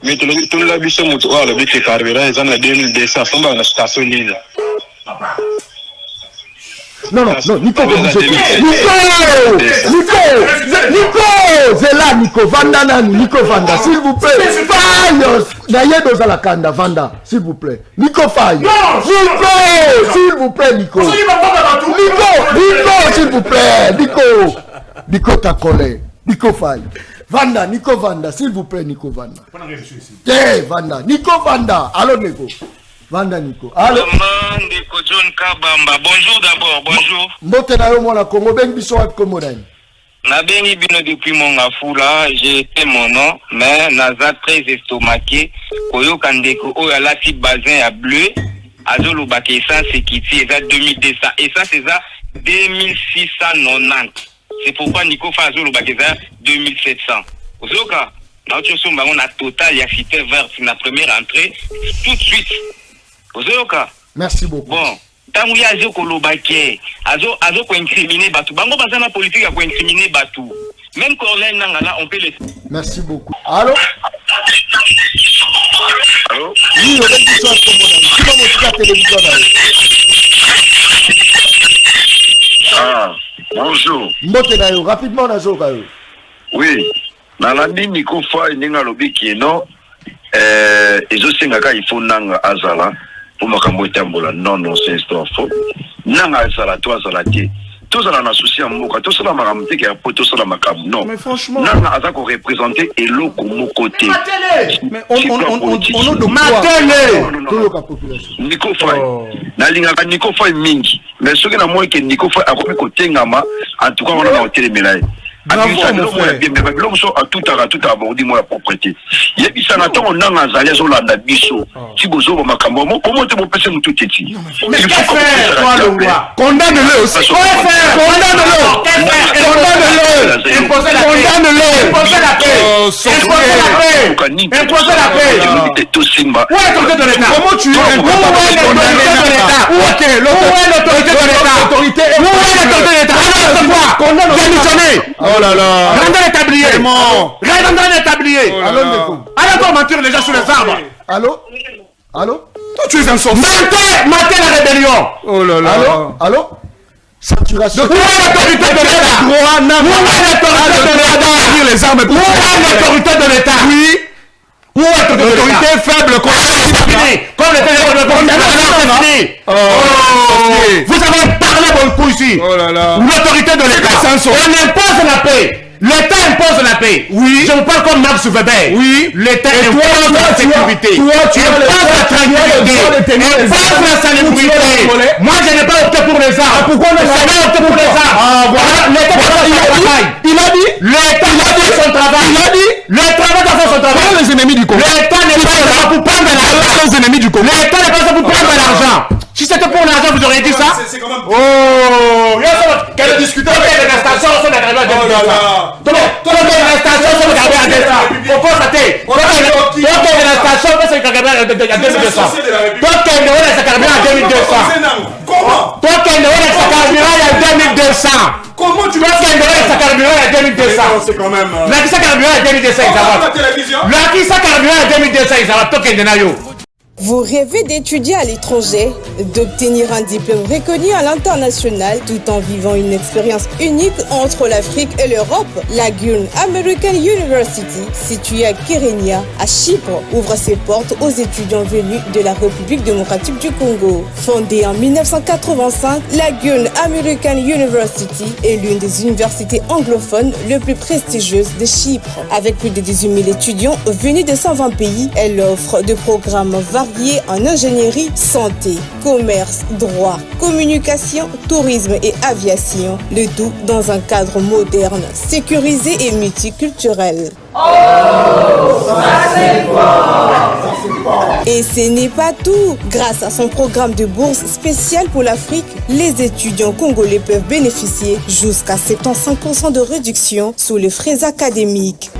Mais tout le biso mutu wala biki carburant ils ont la 2200 somba na station nini. Non, Nico, c'est là, Nico, Vanda, Nico, Vanda, s'il vous plaît. Fayos, d'ailleurs, dans la Kanda, Vanda, s'il vous plaît. Nico, Fayos. Nico, s'il vous plaît, Nico. Nico, s'il vous plaît. Nico, ta collègue. Nico, Fayos. Vanda, Nico, Vanda, s'il vous plaît, Nico, Vanda. Vanda, Nico, Vanda. Allô, Nico. Vanda Nico. Allô. Nico John Kabamba. Bonjour d'abord, bonjour. Mbote na yo mwana Congo ben biso wa Congo dani. Na bengi bino depuis mon afula, j'ai été mon nom, mais naza très estomaqué. Koyo kandeko o ya lati bazin ya bleu. Azolo bake essence ekiti eza 2200 et ça c'est ça 2690. C'est pourquoi Nico fa azolo bake eza 2700. Ozoka na ocho somba on a total ya cité vert na première entrée tout de suite. Ozoka. Merci beaucoup. Bon, tangu ya azo kolobake, azo ko incriminer batu. Bango bazana politique ya ko incriminer batu. Même Corneille Nangala, on peut les. Merci beaucoup. Allô? Allô? Oui, on est du soir comme on a. Qui va montrer la télévision là? Ah, bonjour. Mbote na yo, rapidement na zo kayo. Oui. Nalandi Nico Fa ninga lobi kino ezosengaka il faut nanga azala pour makambo etambola non c'est histoire faux nanga azala to azala te tozala na souci ya mboka tosala makambo te ya po tosala makambo non mais franchement nanga aza ko représenter eloko moko te mais on de Matele to loka population Nico Fa nalingaka Nico Fa mingi mais soki na moi ke Nico Fa akomi kotengama en tout cas on a hôtel Melaye. Tout à aborder moi la propriété. Il y a ça n'a on a nazali sur la biso. Si vous avez ma caméra, comment te vous passez tout petit. Mais qu'est-ce que faire toi le roi? Condamne-le aussi. Condamne-le. Imposez la paix. Imposez la paix. Imposez la paix. Où est l'autorité de l'État? Comment tu es? Où est l'autorité de l'État? Où est l'autorité de l'État? Où est l'autorité de l'État? Condamne-le. Démissionner. Oh là là. Rendez les tabliers. Rendez les tabliers. Allô, Nico. Allez encore mentir les gens sur les arbres. Allô? Toi tu es un sorcier. Mentez la rébellion. Oh là là. Allô? Saturation. Où est l'autorité de l'État? Où est l'autorité de l'État? Les armes. Où est l'autorité de l'État? Oui. Où est l'autorité faible comme l'État? Vous avez parlé beaucoup ici. Oh là là. L'autorité de l'État. On impose la paix. L'État impose la paix. Oui. Je vous parle comme Max Weber. Oui. L'État impose la sécurité. Impose la tranquillité. Impose la salubrité. Moi, je n'ai pas opté pour les armes. Pourquoi on n'a pas opté pour les armes? Ah, voilà. L'État doit faire son travail. Il a dit. L'État doit faire son travail. Il a dit. L'État doit faire son travail. Les ennemis du Congo. L'État n'est pas là pour prendre l'argent. Les ennemis du Congo. L'État n'est pas là pour prendre l'argent. Si c'était pour l'argent, vous auriez dit ça? C'est quand même... Oh! Quelle est discutée? Les stations sont arrivées à 2000. Toutes les stations sont arrivées à 2000. Faut constater. Donc, les stations sont arrivées à 2200. Donc, les carburant à 2200. Comment? Donc, les carburant à 2200. Comment tu veux que carburant à 2200? C'est quand même... La qui carburant à 2200, ils avaient. La qui carburant à 2200, ils avaient. Token de Nayo. Vous rêvez d'étudier à l'étranger, d'obtenir un diplôme reconnu à l'international tout en vivant une expérience unique entre l'Afrique et l'Europe? La Gun American University, située à Kyrenia, à Chypre, ouvre ses portes aux étudiants venus de la République démocratique du Congo. Fondée en 1985, la Gun American University est l'une des universités anglophones les plus prestigieuses de Chypre. Avec plus de 18 000 étudiants venus de 120 pays, elle offre des programmes variés en ingénierie, santé, commerce, droit, communication, tourisme et aviation, le tout dans un cadre moderne, sécurisé et multiculturel. Et ce n'est pas tout. Grâce à son programme de bourse spéciale pour l'Afrique, les étudiants congolais peuvent bénéficier jusqu'à 75% de réduction sur les frais académiques.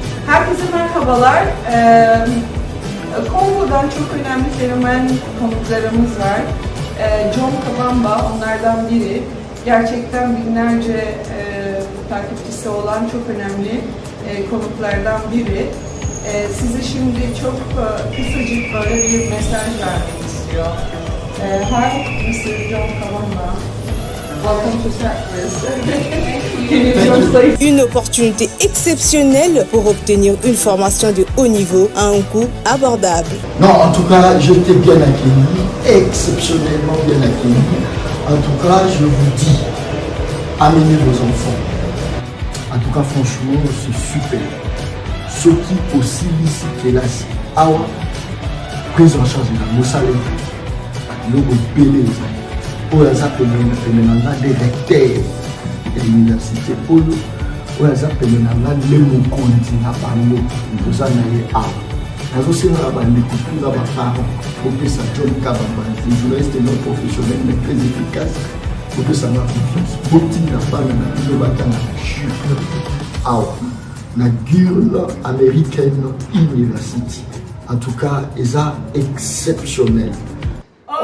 Kongo'dan çok önemli fenomen konuklarımız var. John Kabamba onlardan biri. Gerçekten binlerce takipçisi olan çok önemli konuklardan biri. Size şimdi çok kısacık böyle bir mesaj vermek istiyor. Hi, Mr. John Kavamba. Welcome to Cyprus. Une opportunité exceptionnelle pour obtenir une formation de haut niveau à un coût abordable. Non, en tout cas, j'étais bien accueilli, exceptionnellement bien accueilli. En tout cas, je vous dis, amenez vos enfants. En tout cas, franchement, c'est super. Ce qui aussi ici, qui est là, c'est Awa, prise en charge de la Moussa le belé, pour les appeler des recteurs de l'université Polo, pour les appeler les Mokondi, na Bango, nous en avons Awa. Nous aussi, nous avons des parents, professeur John Kabamba, des journalistes non professionnels, mais très efficaces, professeur na confiance. Beaucoup de femmes, nous avons la Guild American University. En tout cas, ils sont exceptionnels. Oh,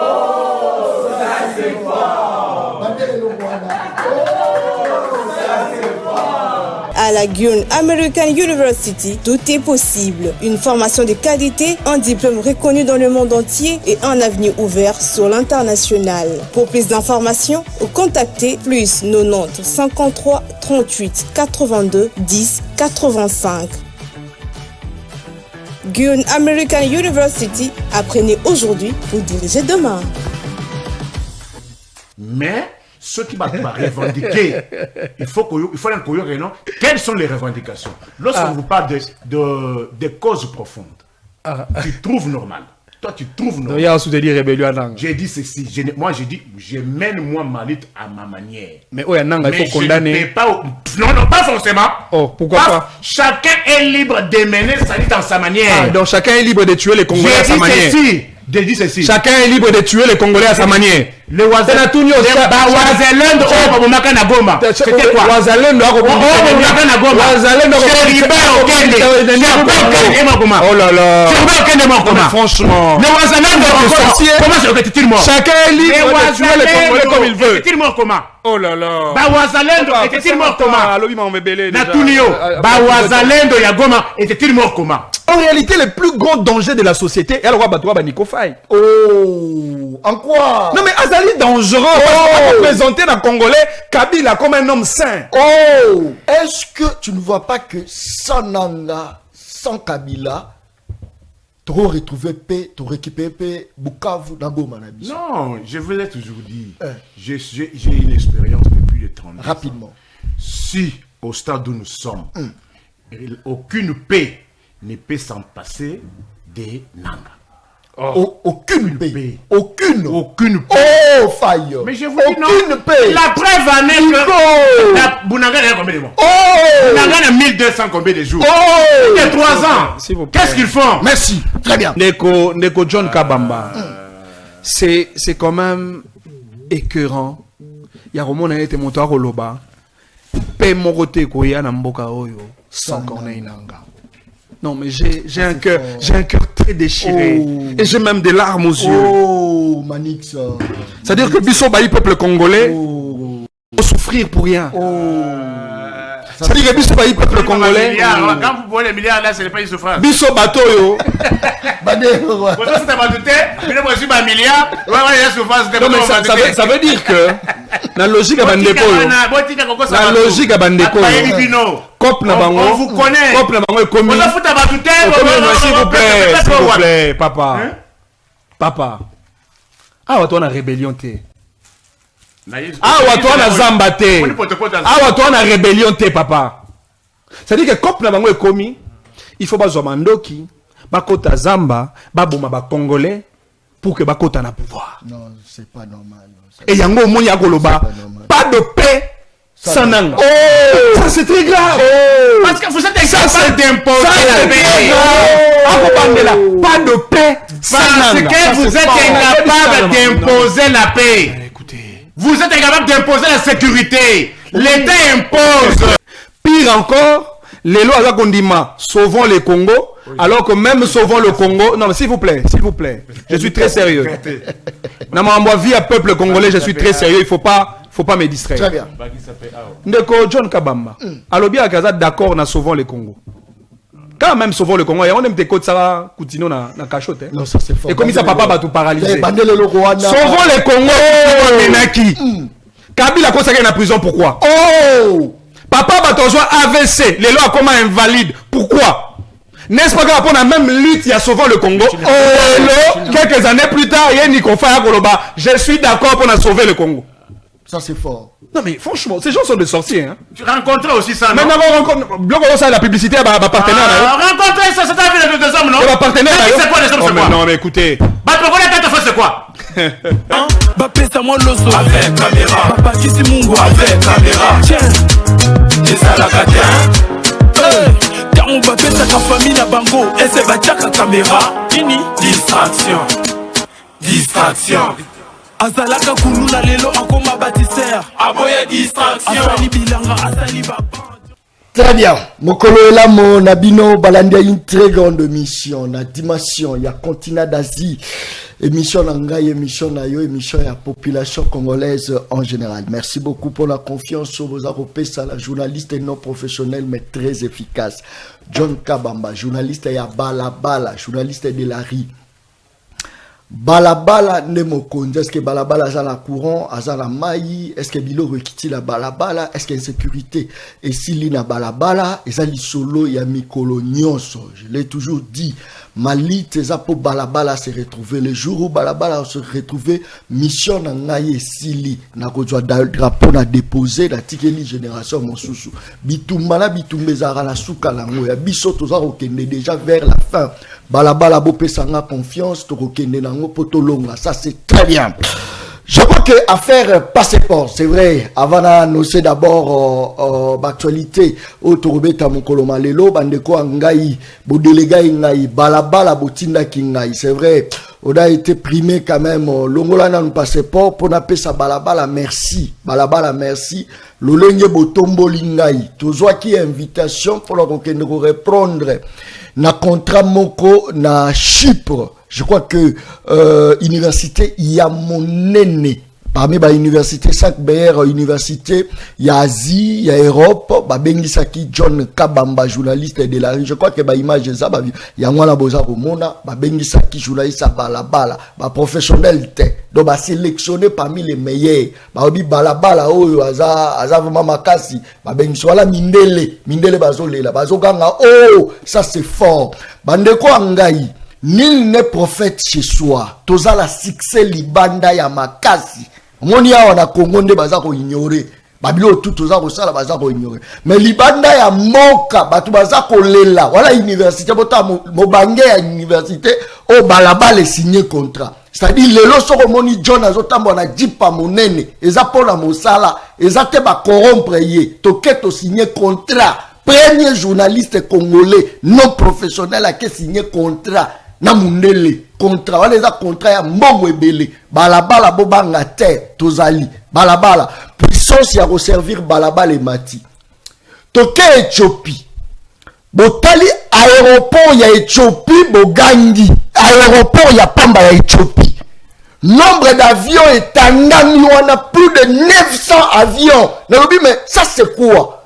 ça c'est fort! À la Gun American University, tout est possible. Une formation de qualité, un diplôme reconnu dans le monde entier et un avenir ouvert sur l'international. Pour plus d'informations, contactez plus 90 53 38 82 10 85. Gun American University, apprenez aujourd'hui pour diriger demain. Mais ceux qui vont revendiquer, il faut un non. Quelles sont les revendications? Lorsqu'on vous parle de causes profondes, tu trouves normal. Toi, tu trouves normal. Il y a aussi des rébellions. J'ai dit ceci. Moi, j'ai dit, je mène moi ma lutte à ma manière. Mais il faut condamner. Je ne peux pas. Non, pas forcément. Oh, pourquoi pas? Chacun est libre de mener sa lutte à sa manière. Donc chacun est libre de tuer les Congolais à sa manière. J'ai dit ceci. Chacun est libre de tuer les Congolais à sa manière. Le Wazalendo c'était quoi? Wazalendo oh là là. Franchement. Chacun est libre de tuer les Congolais comme il veut. Oh là là. Wazalendo était-il mort comment? En réalité, le plus grand danger de la société est le Nico Faye. Oh, en quoi? Non mais Azali dangereux. Parce qu'on présenter un Congolais Kabila comme un homme sain. Oh, est-ce que tu ne vois pas que sans Nanga, sans Kabila, tu aurais retrouvé paix, tu aurais récupéré paix, Bukavu, Nagoma, Nabi? Non, je vous ai toujours dit, j'ai une expérience depuis les 30 ans. Rapidement. Si, au stade où nous sommes, aucune paix ne peut s'en passer des Nanga. Aucune paix. Aucune paix. Oh, faille. Mais je vous dis non. Aucune paix. La preuve en est que Bounanga a combien de mois? Bounanga a 1200 combien de jours? Il y a 3 ans. Qu'est-ce qu'ils font? Merci. Très bien. Neko John Kabamba. C'est quand même écœurant. Il y a Roman été monté à Roloba. Paix Morote Koya Namboka Oyo. Sans Corneille Nanga. Non, mais j'ai un cœur très déchiré. Et j'ai même des larmes aux yeux. Oh, Manix. C'est-à-dire que Bisso Baï, peuple congolais, faut souffrir pour rien. C'est-à-dire que Bisso Baï, peuple congolais. Quand vous voyez les milliards là, ce n'est pas une souffrance. Bisso Bato yo. Ça veut dire que la logique à Bandeko. La logique à Bandeko. Cop na bango. On vous connaît. Cop na bango est commis. S'il vous plaît, papa. Papa. Ah, toi, on a rébellion. Ah, toi, on a zambaté. Ah, toi, on a rébellion, papa. C'est-à-dire que cop na bango est commis. Il faut pas zomandoki. Bakota Zamba, baboma ba Congolais pour que bakota na pouvoir. Non, c'est pas normal. Et yango moni akoloba, pas de paix sans nang. Oh, ça c'est très grave. Oh. Parce que vous êtes incapable d'imposer la paix. Pas de paix sans nang. Parce que vous êtes incapable d'imposer la paix. Écoutez, vous êtes incapable d'imposer la sécurité. L'État impose. Pire encore, les lois à Gondima sauvons les Congo. Alors que même sauvons le Congo, non mais s'il vous plaît, je suis très sérieux. Non mais moi vie à peuple congolais, je suis très sérieux, il faut pas me distraire. Très bien. Ndeko John Kabamba. Alobi Akaza d'accord na sauvons les Congo. quand même sauvons le Congo, on aime des côtes, ça va continuer na cachotte. Non, ça c'est fort. Et comme ça, papa va tout paralyser. Sauvons le Congo, Menaki. Kabila a en prison, pourquoi? Oh! Papa va te rejoindre AVC, les lois comment invalide. Pourquoi? N'est-ce pas qu'on a même lutte, il y a souvent le Congo. Quelques années plus tard, il y a Nikofa Koloba. Je suis d'accord pour sauver le Congo. Ça c'est fort. Non mais franchement, ces gens sont des sorciers. Hein. Tu rencontrais aussi ça, non? Mais non, ça la publicité, partenaire. Rencontrer ça, c'est un ville de deux hommes, non? Partenaire. C'est quoi les hommes, c'est quoi? Non mais écoutez. C'est quoi? Bapesa moi loso avec caméra. Papa Kisi Mungu avec caméra. Tiens, et ça la gâte. Car on bapesa ta famille na bango. Et c'est bachaka caméra. Fini. Distraction. Azalaka kuluna lelo akoma bâtisseur. Aboye distraction. Asali bilanga, asali baba. Très bien. Mokolo Elamo Nabino Balandi a une très grande mission. Na dimension, il y a continent d'Asie. Émission Nangaï, émission Nayo, émission la population congolaise en général. Merci beaucoup pour la confiance sur vos Européens, la journaliste non professionnelle mais très efficace. John Kabamba, journaliste ya Balabala, journaliste de la RI. Balabala ne mokonzi, est-ce que balabala a la courant, a la maï, est-ce que bilo rekiti la balabala, est-ce qu'il y a insécurité, et si l'ina balabala, et ça li solo ya mikolo nyonso, je l'ai toujours dit, Mali, teza po balabala se retrouver, le jour où balabala se retrouver, mission na ngaye sili, na kodwa drapeau na déposé, na tikeli génération monsusu, bitumbala bitumbezara na suka lango, ya biso toza okende déjà vers la fin, balabala bope sanga confiance, to okende nango potolonga, ça c'est très bien. Je crois que affaire passeport, c'est vrai, avant d'annoncer d'abord l'actualité, au Torobeta Mokoloma Lelo, Bandeko Ngai, Bodelega Ngai, Balabala Botinda Kingai, c'est vrai, on a été primé quand même, Longola n'a passeport, pour n'appeler ça Balabala, merci, Balabala, merci, Lolenge Botombo Lingai, toujours qui invitation pour la reprendre, na contrat Moko, na Chypre. Je crois que université Yamonene, parmi les universités 5 BR université, il y a Asie, il y a Europe, Bengisaki John Kabamba journaliste de la rue. Je crois que ba image ça il y a ngwana boza komona, Bengisaki journaliste balabala, professionnel te. Donc ba sélectionné parmi les meilleurs. Ba obi balabala oyo aza vraiment makasi, Bengisaki wala mindele bazolela, bazoganga oh, ça c'est fort. Bandeko angai nul n'est prophète chez soi. Toza la succès libanda ya makasi. Moni awa na Congo nde baza ko ignorer. Babilo tout toza ko sala baza ko ignorer. Mais libanda ya moka batu baza ko lela. Wala université bota mobange ya université o balabala signé contrat. C'est-à-dire lelo soko moni John azotambo na jipa monene. Eza pona mosala, eza te ba corrompre ye. Toketo signé contrat. Premier journaliste congolais non professionnel a signé contrat. Na mundele contrat wala eza contrat ya mbongo ebele balabala bobanga te tozali balabala puissance ya reservir balabala mati toke Éthiopie botali aéroport ya Éthiopie bogangi aéroport ya pamba ya Éthiopie nombre d'avions etangami wana plus de 900 avions nalobi mais ça c'est quoi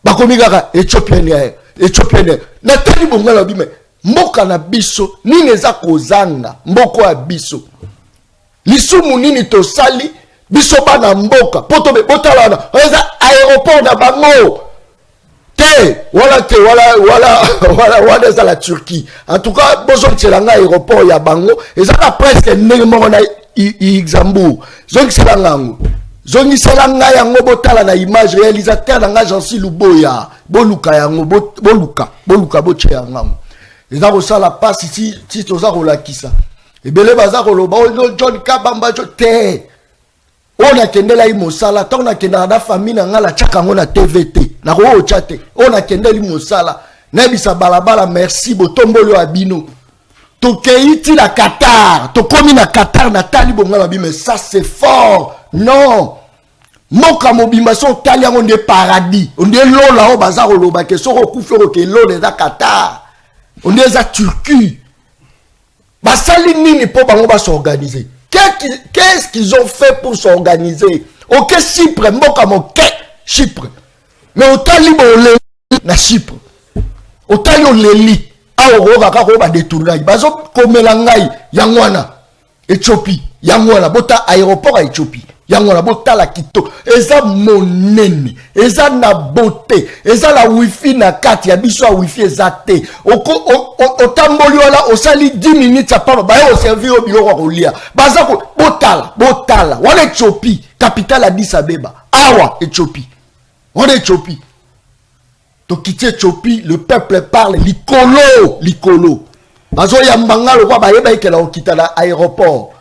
bakomi kaka Éthiopienne na tali bonga nalobi mais mboka na biso nini eza kozanga mboko ya biso lisumu nini tosali biso bana mboka poto be botala wana eza aéroport na bango te wala eza la Turquie en tout cas bozo tselanga aéroport ya bango eza na presque ndenge moko na Luxembourg zongi selanga yango botala na image réalisateur na nga Jean-Cy Luboya boluka yango boluka boche yango. Les gens la passe ici, si tu as la kisa. Et bien les bazar John Kabamba te. On a kende la imosala, on a kende la famille na la chaka ngona TVT. Na ko chate. On a kende li mosala. Na bisa balabala merci botombolo abino. To keiti la Qatar, to komi na Qatar na tali bonga bi mais ça c'est fort. Non. Moka mobimba son tali on de paradis. On de lo la o bazar loba ke so ko kufero ke lo de Qatar. On est à Turquie. Basali nini pour bango ba s'organiser. Qu'est-ce qu'ils ont fait pour s'organiser? Ok Chypre, mboka moke Chypre. Mais au talibo le na Chypre. Otayo leli. Awo kaka ko ba détourner. Bazo komela ngai yangwana Éthiopie. Yangwana bota aéroport à Éthiopie. Yangwana bota la kito. Eza monene. Eza na beauté. Eza la wifi na kati ya biso a wifi eza te. Otamboli wala osali 10 minutes à papa. Ba yo servir au biloko kolia. Baza ko botala. Wala Éthiopie, capitale Addis Abeba. Awa Éthiopie. Wala Éthiopie. Donc quitter Éthiopie, le peuple parle likolo. Bazo yambanga le kwa bayeba ikela okita na aéroport.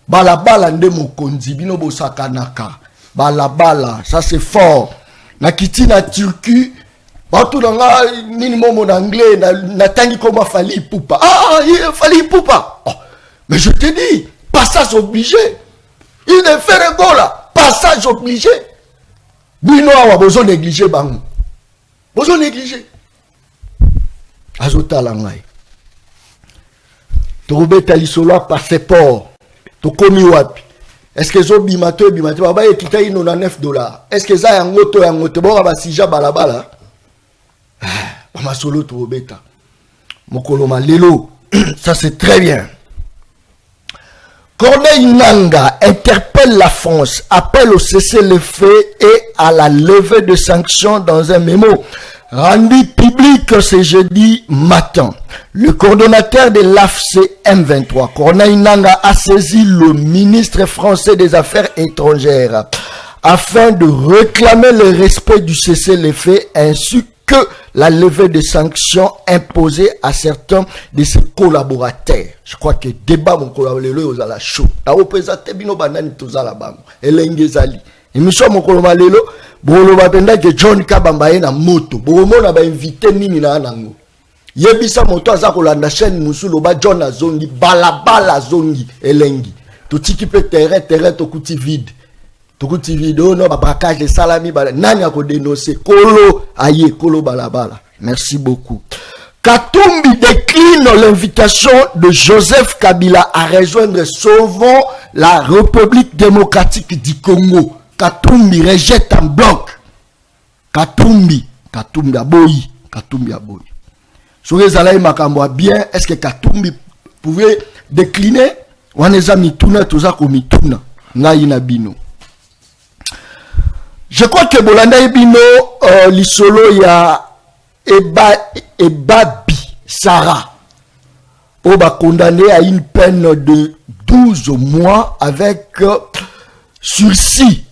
Balabala nde mokonzi bino bosakanaka. Balabala, ça c'est fort. Na kiti na Turquie, bato nanga nini momo en anglais na tangi koma Fally Ipupa. Fally Ipupa. Oh, mais je te dis, passage obligé. Il ne fait rien là, passage obligé. Bino awa bozo négliger bango. Bozo négliger. Azota langai. Torobeta lisolo passeport. Tokomi wapi. Est-ce que zo bimato baba ekita ino na $9? Est-ce que za yangoto bora ba sija balabala? Mama solo torobeta. Mokolo malelo. Ça c'est très bien. Corneille Nangaa interpelle la France, appelle au cessez-le-feu et à la levée de sanctions dans un mémo rendu public ce jeudi matin. Le coordonnateur de l'AFC M23, Corneille Nangaa, a saisi le ministre français des Affaires étrangères afin de réclamer le respect du cessez-le-feu ainsi que la levée de sanctions imposées à certains de ses collaborateurs. Je crois que débat mon collaborateur aux ala chaud. La représenté bino banani tozala bango. Elengezali. Émission mon collaborateur bolo bapenda que John Kabamba na moto. Bomo na ba invité nini na nango. Yebisa moto aza kolanda chaîne musulo ba John azongi balabala zongi elengi. Totiki pe terrain to kuti vide. Tokuti vidéo no babakage de salami bala nani ako dénoncer kolo balabala. Merci beaucoup. Katumbi décline l'invitation de Joseph Kabila à rejoindre Sauvons la République démocratique du Congo. Katumbi rejette en bloc. Katumbi aboyi. Soure zalaï makambo bien, est-ce que Katumbi pouvait décliner? Waneza mituna tozako mituna ngai na bino. Je crois que Bolanda Ebino, l'isolo ya Ebabi Sarah, oba condamné à une peine de 12 mois avec sursis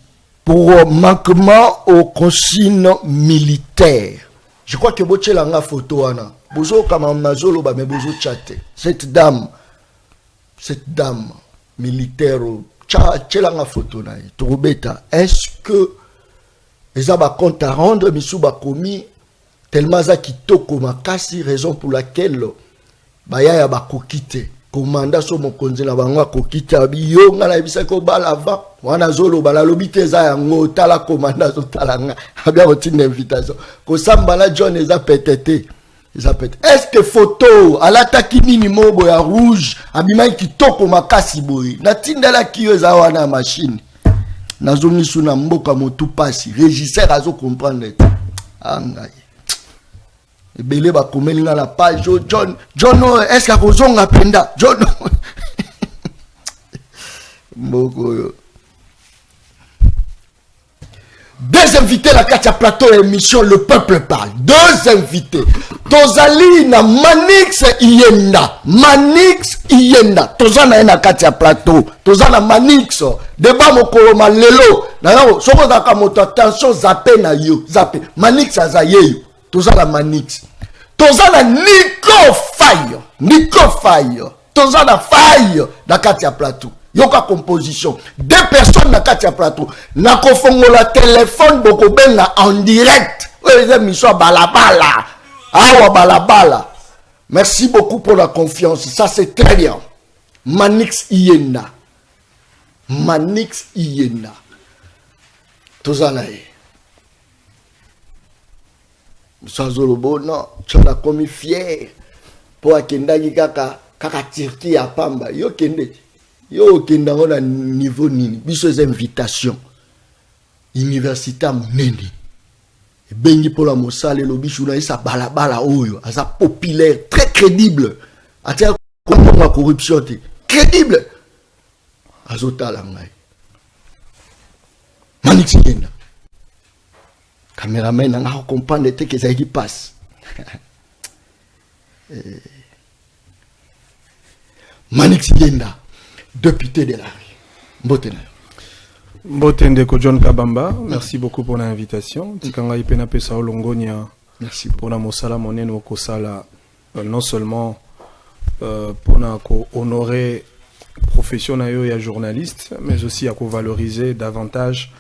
pour manquement aux consignes militaires. Je crois que Boche langa photo ana. Bozo kama mazolo ba me bozo chate. Cette dame militaire chelanga photo na. Torobeta, est-ce que les abats compte à rendre, Misuba commis tellement za kitoko makasi, raison pour laquelle baya ya bakokite commanda so mokonzi na bango akokite abiyo nga na bisa ko balava wana zolo balalobi te za yango tala commanda zo talanga abia routine invitation ko sambala John eza petete est-ce que photo alataki nini mobo ya rouge abima kitoko makasi boy na tindela kiyo za wana machine nazongi suna mboka motu pasi régisseur azo comprendre angai ebele ba komeli na la page John est-ce que akozonga penda John mboko yo. Deux invités la carte à plateau émission Le Peuple Parle. Deux invités. Tozali na Manix Iyenda. Tozana na carte à plateau. Tozana Manix. Débat mokolo malelo. Na soko za kamoto attention zappé na yo. Zappé. Manix azaye. Tozana Manix. Tozana Nico Faye. Tozana Faye na carte à plateau. Yoka composition. Deux personnes na katia plateau. Na kofongola téléphone boko benga en direct. Oui, mission balabala. Awa balabala. Merci beaucoup pour la confiance. Ça c'est très bien. Manix Iyenda. Tozanae. Sazolobo non. Tu as commis fier. Pour akendagi kaka tirki ya pamba. Yo kende. Yo kendango na niveau nini biso les invitations université munene bengi pour la mosale et lobby journaliste à balabala oyo, asa populaire, très crédible. Atia comme la corruption, crédible. Azota la ngai. Manix yenda. Caméraman n'a comprendre que ça qui passe. Manix yenda, député de la rue. Mbotena. Mbotende ko John Kabamba, merci beaucoup pour l'invitation. Tikanga ipena pesa olongonia. Merci pour la mosala monene okosala non seulement pour honorer profession na yo ya journaliste, mais aussi à valoriser davantage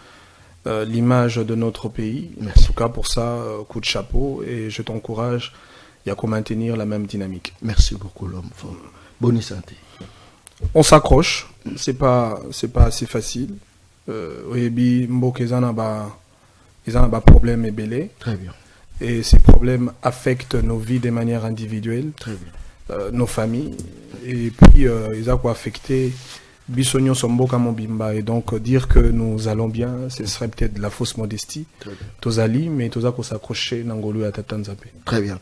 l'image de notre pays. Merci. En tout cas pour ça, coup de chapeau et je t'encourage à maintenir la même dynamique. Merci beaucoup l'homme fort. Bonne santé. On s'accroche, c'est pas assez facile. Oyebi mboka ezana ba problème ebele. Très bien. Et ces problèmes affectent nos vies de manière individuelle. Très bien. Nos familles, et puis ils ont affecté Bissonio Somboka Mobimba, et donc dire que nous allons bien, ce serait peut-être de la fausse modestie. Tozali, mais Toza ko s'accrocher Nangolu à Tatanzapé. Très bien.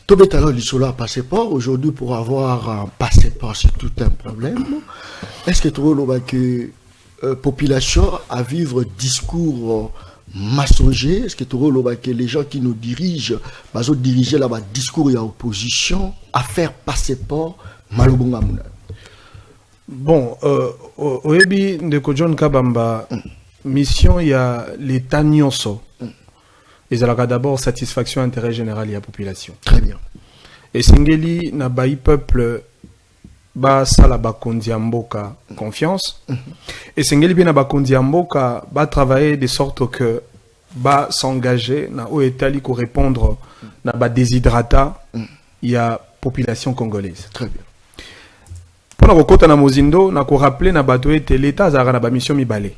Tobetalo Lissola passeport, aujourd'hui pour avoir un passeport c'est tout un problème. Est-ce que tu vois que population à vivre discours massonger, est-ce que tu vois que les gens qui nous dirigent, diriger là-bas discours et opposition, à faire passeport, malobonga muna. Bon, oyebi ndeko John Kabamba, mission il y a l'État nyonso. Et ça a d'abord satisfaction intérêt général et la population. Très bien. Et Singeli na baï peuple ba sala ba kondiamboka confiance. Et Singeli bien na ba kondiamboka ba travailler de sorte que ba s'engager na o etali ko répondre na ba déshydrata il y a population congolaise. Très bien. Pour na kokota na mozindo na ko rappeler na bato ete l'état za na ba mission mibale.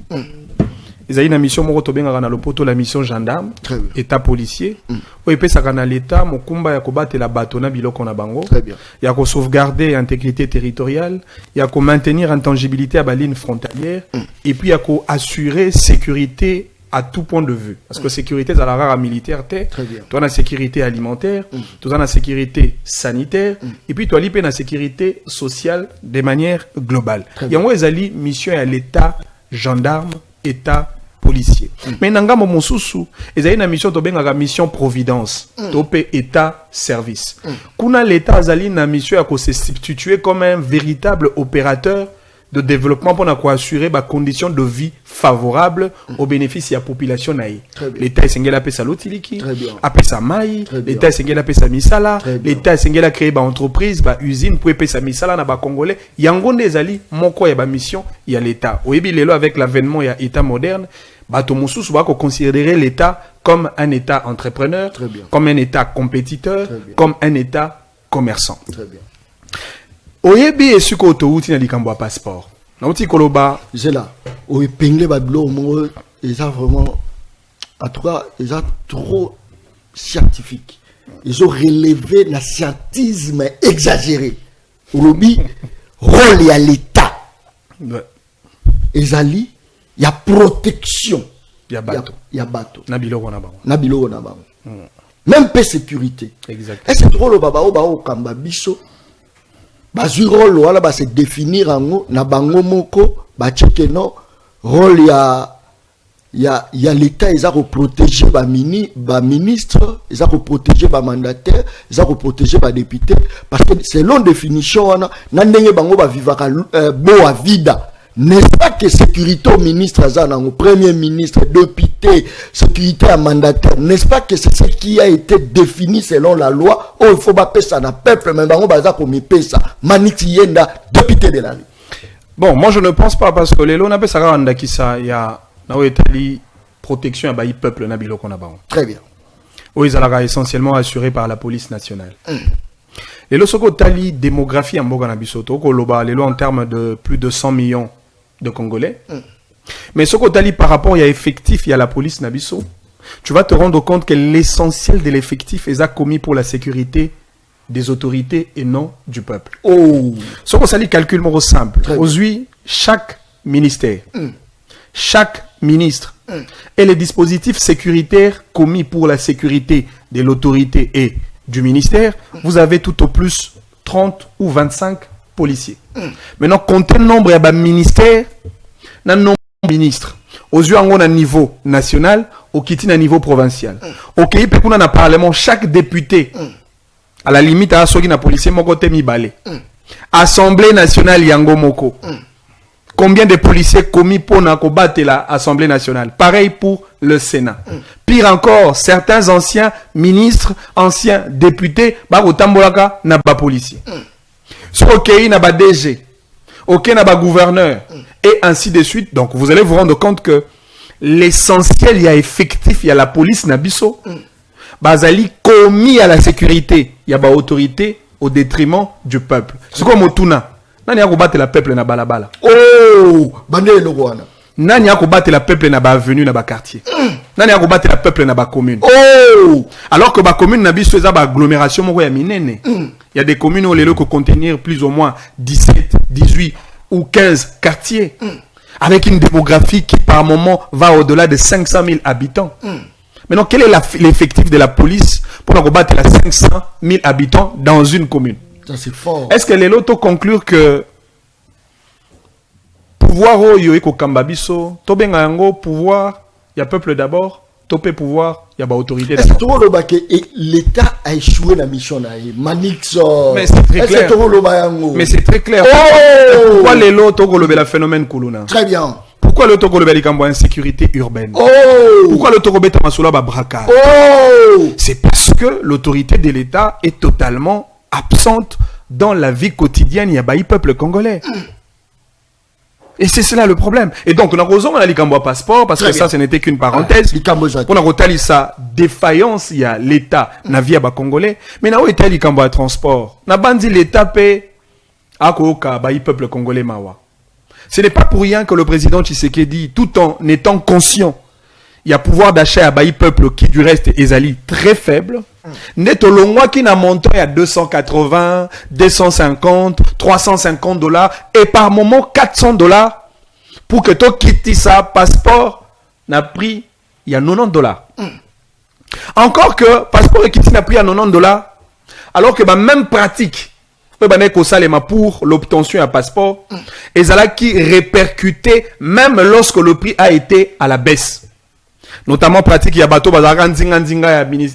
Ils ont une mission moko to benga na lopoto la mission gendarme, état policier. O epesa na l'état mokumba ya kobate la bato na biloko na bango. Très bien. Ya ko sauvegarder intégrité territoriale, ya ko maintenir intangibilité à ba ligne frontalière et puis ya ko assurer sécurité à tout point de vue. Parce que sécurité za la rare militaire té, toi na sécurité alimentaire, toi na sécurité sanitaire et puis toi li pe na sécurité sociale de manière globale. Yango ezali mission à l'état gendarme, état policier. Mais nangamo mosusu, ezali na mission to benga mission providence, topé état service. Kuna l'état azali na mission à se substituer comme un véritable opérateur de développement pour assurer les conditions de vie favorables au bénéfice de la population. L'État est sengela pesa lotiliki, apesa mai, l'État est sengela pesa misala, l'État est sengela créer ba entreprise, ba usine pour pesa misala na ba congolais. Yangonde ezali moko ya ba mission ya l'État. Oyebi lelo avec l'avènement ya État moderne, bato mosusu ba ko considérer l'État comme un État entrepreneur, comme un État compétiteur, comme un État commerçant. Très bien. Oyebi esuko touti na likambo ya passeport. Na uti koloba là. Oye pingle bablo mo ça vraiment en tout cas ils ont trop scientifique. Ils ont relevé le scientisme exagéré. Olobi rôle à l'état. Ezali il y a protection. Il y a bateau. Il y a bateau. Na biloko na bango. Na biloko na bango. Même pas sécurité. Exactement. Est-ce que trop le baba o kamba biso bazui rôle wala ba se définir en na bango moko ba cheke no rôle ya l'état ils a protéger ba ministre ils a protéger ba mandataire ils a protéger ba député parce que selon définition wana na ndenge bango ba vivaka bo a vida. N'est-ce pas que sécurité au ministre au premier ministre, député, sécurité à mandataire, n'est-ce pas que c'est ce qui a été défini selon la loi? Oh, il faut pas payer ça na peuple, mais on va comme payer ça. Maniti Yenda, député de la vie. Bon, moi je ne pense pas parce que les lois n'a pas ça qui ça il y a na Italie protection à baï peuple na biloko na bango. Très bien. Oui, ça sera essentiellement assuré par la police nationale. Les lois soko tali démographie en boga na bisoto ko loba les lois en termes de plus de 100 millions de Congolais. Mais ce qu'on t'a dit par rapport à l'effectif, il y a la police Nabiso. Tu vas te rendre compte que l'essentiel de l'effectif est commis pour la sécurité des autorités et non du peuple. Oh. Ce qu'on s'allie calcul simple. Aujourd'hui, chaque ministère, chaque ministre et les dispositifs sécuritaires commis pour la sécurité de l'autorité et du ministère, vous avez tout au plus 30 ou 25 policiers. Maintenant, comptez le nombre de ministères, le nombre de ministres. Aux yeux à niveau national, au Kiti à niveau provincial. Au pays, on a parlement, chaque député, à la limite, à ceux qui ont policier, moko te mi balé. Assemblée nationale Yango Moko. Combien de policiers commis pour combattre l'Assemblée nationale? Pareil pour le Sénat. Pire encore, certains anciens ministres, anciens députés, Barotambolaka n'a pas policier. Sur OK, n'a pas DG. OK, n'a pas gouverneur. Et ainsi de suite. Donc, vous allez vous rendre compte que l'essentiel, il y a effectif, il y a la police, Nabiso. Bazali commis à la sécurité. Il y a pas autorité au détriment du peuple. C'est comme Otuna. Nani a combattre le peuple na balabala. Oh, bande le rwanda. Nani a combattre le peuple na ba avenue na ba quartier. Nani a combattre le peuple na ba commune. Oh, alors que ba commune na biso eza ba agglomération moko ya minene. Il y a des communes où les locaux contenir plus ou moins 17, 18 ou 15 quartiers avec une démographie qui par moment va au-delà de 500 000 habitants. Maintenant, quel est l'effectif de la police pour combattre les 500 000 habitants dans une commune? Ça c'est fort. Est-ce que les lotos conclure que pouvoir oyo eko kambabiso, to benga yango pouvoir, il y a peuple d'abord, topé pouvoir, il y a ba autorité Est-ce que d'abord. l'État a échoué dans la mission là? Manix. Mais c'est très clair. Mais c'est très clair. Pourquoi les lotos golobé la phénomène kuluna? Très bien. Pourquoi le Togo le insécurité urbaine? Pourquoi le Togo beta masoula ba braquage? C'est parce que l'autorité de l'État est totalement absente dans la vie quotidienne. Il y a baï peuple congolais. Et c'est cela le problème. Et donc, on a raison, on a l'Ikambo passeport, parce que ça, ce n'était qu'une parenthèse. On a retali sa défaillance, il y a l'État, na via ba congolais. Mais na où était l'Ikambo à transport? Na bandi l'État paie, à koka, baï peuple congolais mawa. Ce n'est pas pour rien que le président Tshisekedi, tout en étant conscient, il y a pouvoir d'achat à baï peuple qui du reste est très faible. Net au long qui n'a monté à 280, 250, 350 $, et par moment $400 pour que tu quittes sa passeport n'a pris il y a $90. Encore que passeport et quitte n'a pris à $90, alors que ma même pratique pour l'obtention d'un passeport et ça qui répercutait même lorsque le prix a été à la baisse. Notamment pratique, il y a bateau, il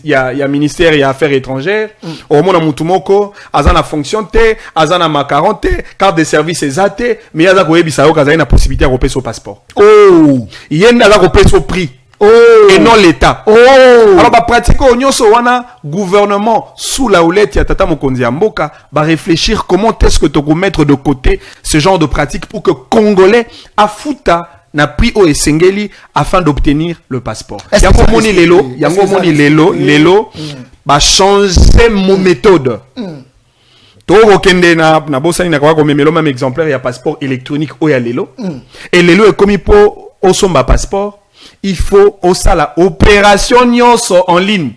y a ministère, il y a affaires étrangères, au monde mutumoko, azana fonction te, azana macaron te, carte de service exacte, mais il y a la possibilité de repasser au passeport. Oh! Il y a une repasser prix. Et non l'État. Alors, pratique au gouvernement sous la houlette ya tata mokonzi ya mboka, réfléchir comment est-ce que tu peux mettre de côté ce genre de pratique pour que Congolais à Fouta n'a pris au Esengeli afin d'obtenir le passeport. Yango moni lelo, changer mon méthode. Toro kende na bosani na kwa komemelo même exemplaire ya passeport électronique o ya lelo. Et lelo est commis pour au somba passeport. Il faut aussi la opération nyonso en ligne.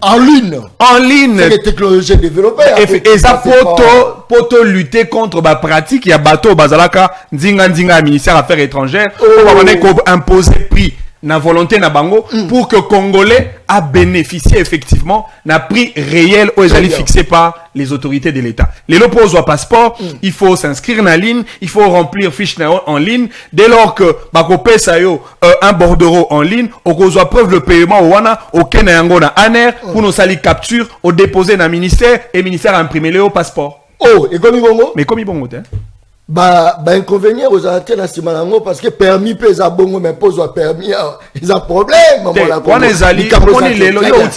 En ligne. En ligne. C'est les technologies développées. Et ça pour te lutter contre la pratique, il y a bateau bazalaka ndinga ministère des Affaires étrangères pour imposer prix na volonté na bango pour que Congolais a bénéficié effectivement d'un prix réel aux allés fixés par les autorités de l'État. Les lopos au passeport, il faut s'inscrire en ligne, il faut remplir fiche en ligne. Dès lors que bakopé sayo un bordereau en ligne, au cause preuve le paiement au wana au kenayango na aner pour nos sali capture au déposer dans ministère et ministère a imprimé le passeport. Oh, et comme bongo? Mais comme bongo hein? Inconvénient aux Antilles nationales parce que permis pèse à bongo mais pose à permis ils ont problème on est allé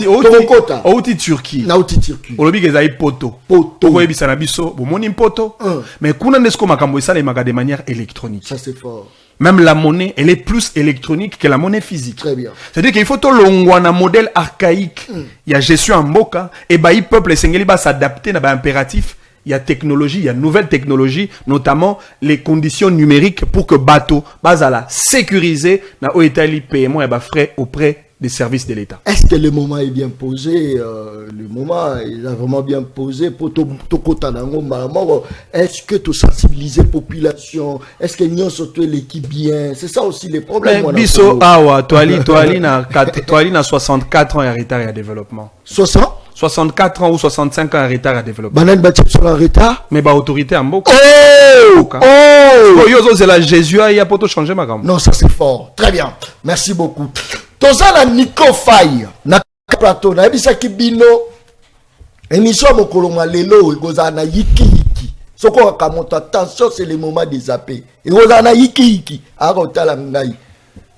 on est Turquie na outi Turquie on lobi ezali poto ko yebisa na biso bomoni poto mais kuna ndesko makambo esala maga de manière électronique. Ça c'est fort. Même la monnaie, elle est plus électronique que la monnaie physique. Très bien. C'est-à-dire qu'il faut tout un modèle archaïque. Il y a gestion en moka et il peuple sengeli va s'adapter à impératif. Il y a technologie, il y a nouvelle technologie, notamment les conditions numériques pour que bateau, bazala sécurisé, na oetali paiement et frais auprès des services de l'État. Est-ce que le moment est bien posé? Le moment, il a vraiment bien posé pour tout est-ce que tu sensibilises la population? Est-ce que nous sommes l'équipe bien? C'est ça aussi les problèmes. Mais Bisso, Toali na 64 ans en retard à développement. 64 ans ou 65 ans en retard à développement. Banane Batip sur en retard? Mais bah autorité en beaucoup. Oh! C'est la Jésus, il y a pas tout changer ma gamme. Non, ça c'est fort. Très bien. Merci beaucoup. Toza la Nico Faye na plateau na ebisa kibino émission mokolo malelo egoza na yiki soko kamonta attention c'est le moment des zappés egoza na yiki arotala ngai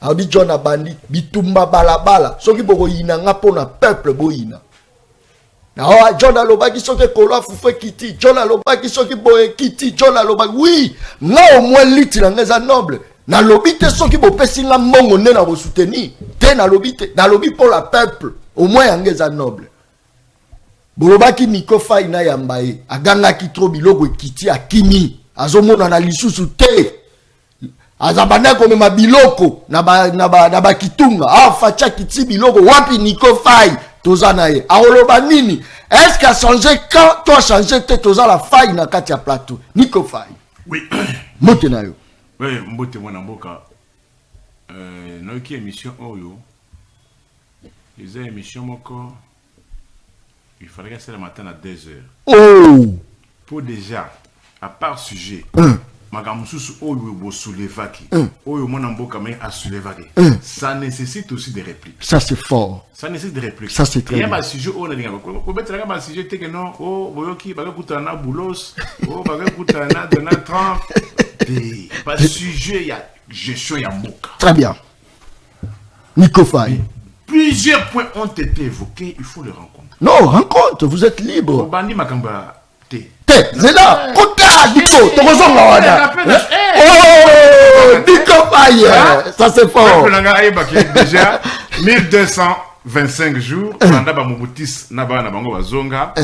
abi John Abandi bitumba balabala soki boko yina nga pona peuple boyina na John alobaki soki kolo fufe kiti John alobaki soki boye kiti John alobaki oui nga au moins liti na ngeza noble na lobby te soki bopesi nga mbongo nde na soutenir te na lobby te na lobby pour la peuple au moins yangeza noble bolobaki Nico Faye na yambaye agangaki trop biloko ekiti akimi azomona na lisusu te azabanda komema biloko na ba kitunga facha kiti biloko wapi Nico Faye toza na ye aoloba nini est-ce qu'a changé quand toi changé te toza la faille na kati ya plateau Nico Faye oui mote na yo. Oui, mbote mwana mboka. Noki émission oyo. Les émissions moko. Il fallait que c'est le matin à 2h. Oh! Pour déjà, à part sujet, magamususu oyo bo soulevaki. Oyo mwana mboka mais à soulevaki. Ça nécessite aussi des répliques. Ça c'est fort. Ça nécessite des répliques. Ça c'est très bien. Il y a un sujet on a dit ko betela ka sujet te que non, oh boyoki baga kutana boulos, oh baga kutana Donald Trump. Pas de sujet, il y a gestion, il y a moka. Très bien. Nico Faye. Plusieurs points ont été évoqués, il faut les rencontrer. Non, rencontre, vous êtes libre. Bandi Makamba. C'est là. Kota, Nico, tu rejoins là. Oh, Nico Faye. Ça c'est fort. Déjà, 1225 jours, Banda Bamubutis Naba Nabango Bazonga,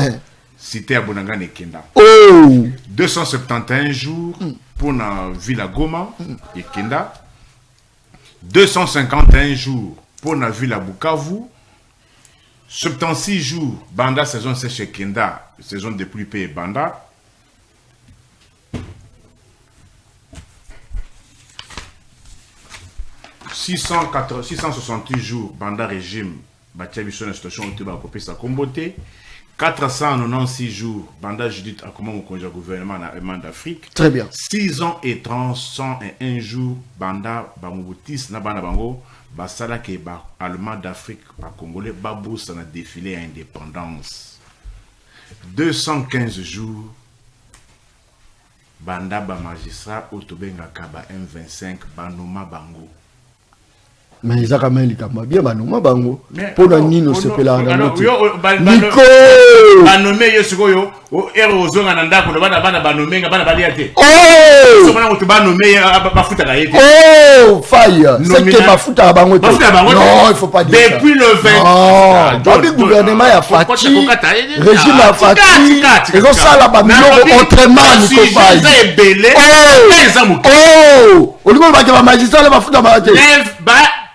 cité à Bonanga Kenda. Oh. 271 jours pour la ville à Goma et Kenda. 251 jours pour la ville à Bukavu. 76 jours, Banda saison sèche Kenda, saison de pluie et Banda. « 668 jours, Banda régime, Batiabiso na situation où tu vas couper sa comboté. 496 jours, Banda Judith a comment mon gouvernement en d'Afrique. Très bien. 6 ans et 301 jours, Banda Bamoutis na Banda Bango, Basala ke ba Allemand d'Afrique, ba Congolais, Babou ça a défilé à indépendance. 215 jours, Banda ba magistrat Otobenga Kaba M25 Banoma Bango. Mais ils ont quand même bien banoma bango pour la nino se pela na Nico banomé yo sikoyo o ero ozonga na ndako na bana banomé nga bana baliate oh so bana ko banomé bafuta ka yete oh Faye c'est que bafuta bango non il faut pas dire depuis le 20 dans le gouvernement ya Fati régime ya Fati et comme ça là ba miloko autrement Nico Faye oh au niveau ba magistrat là bafuta ba te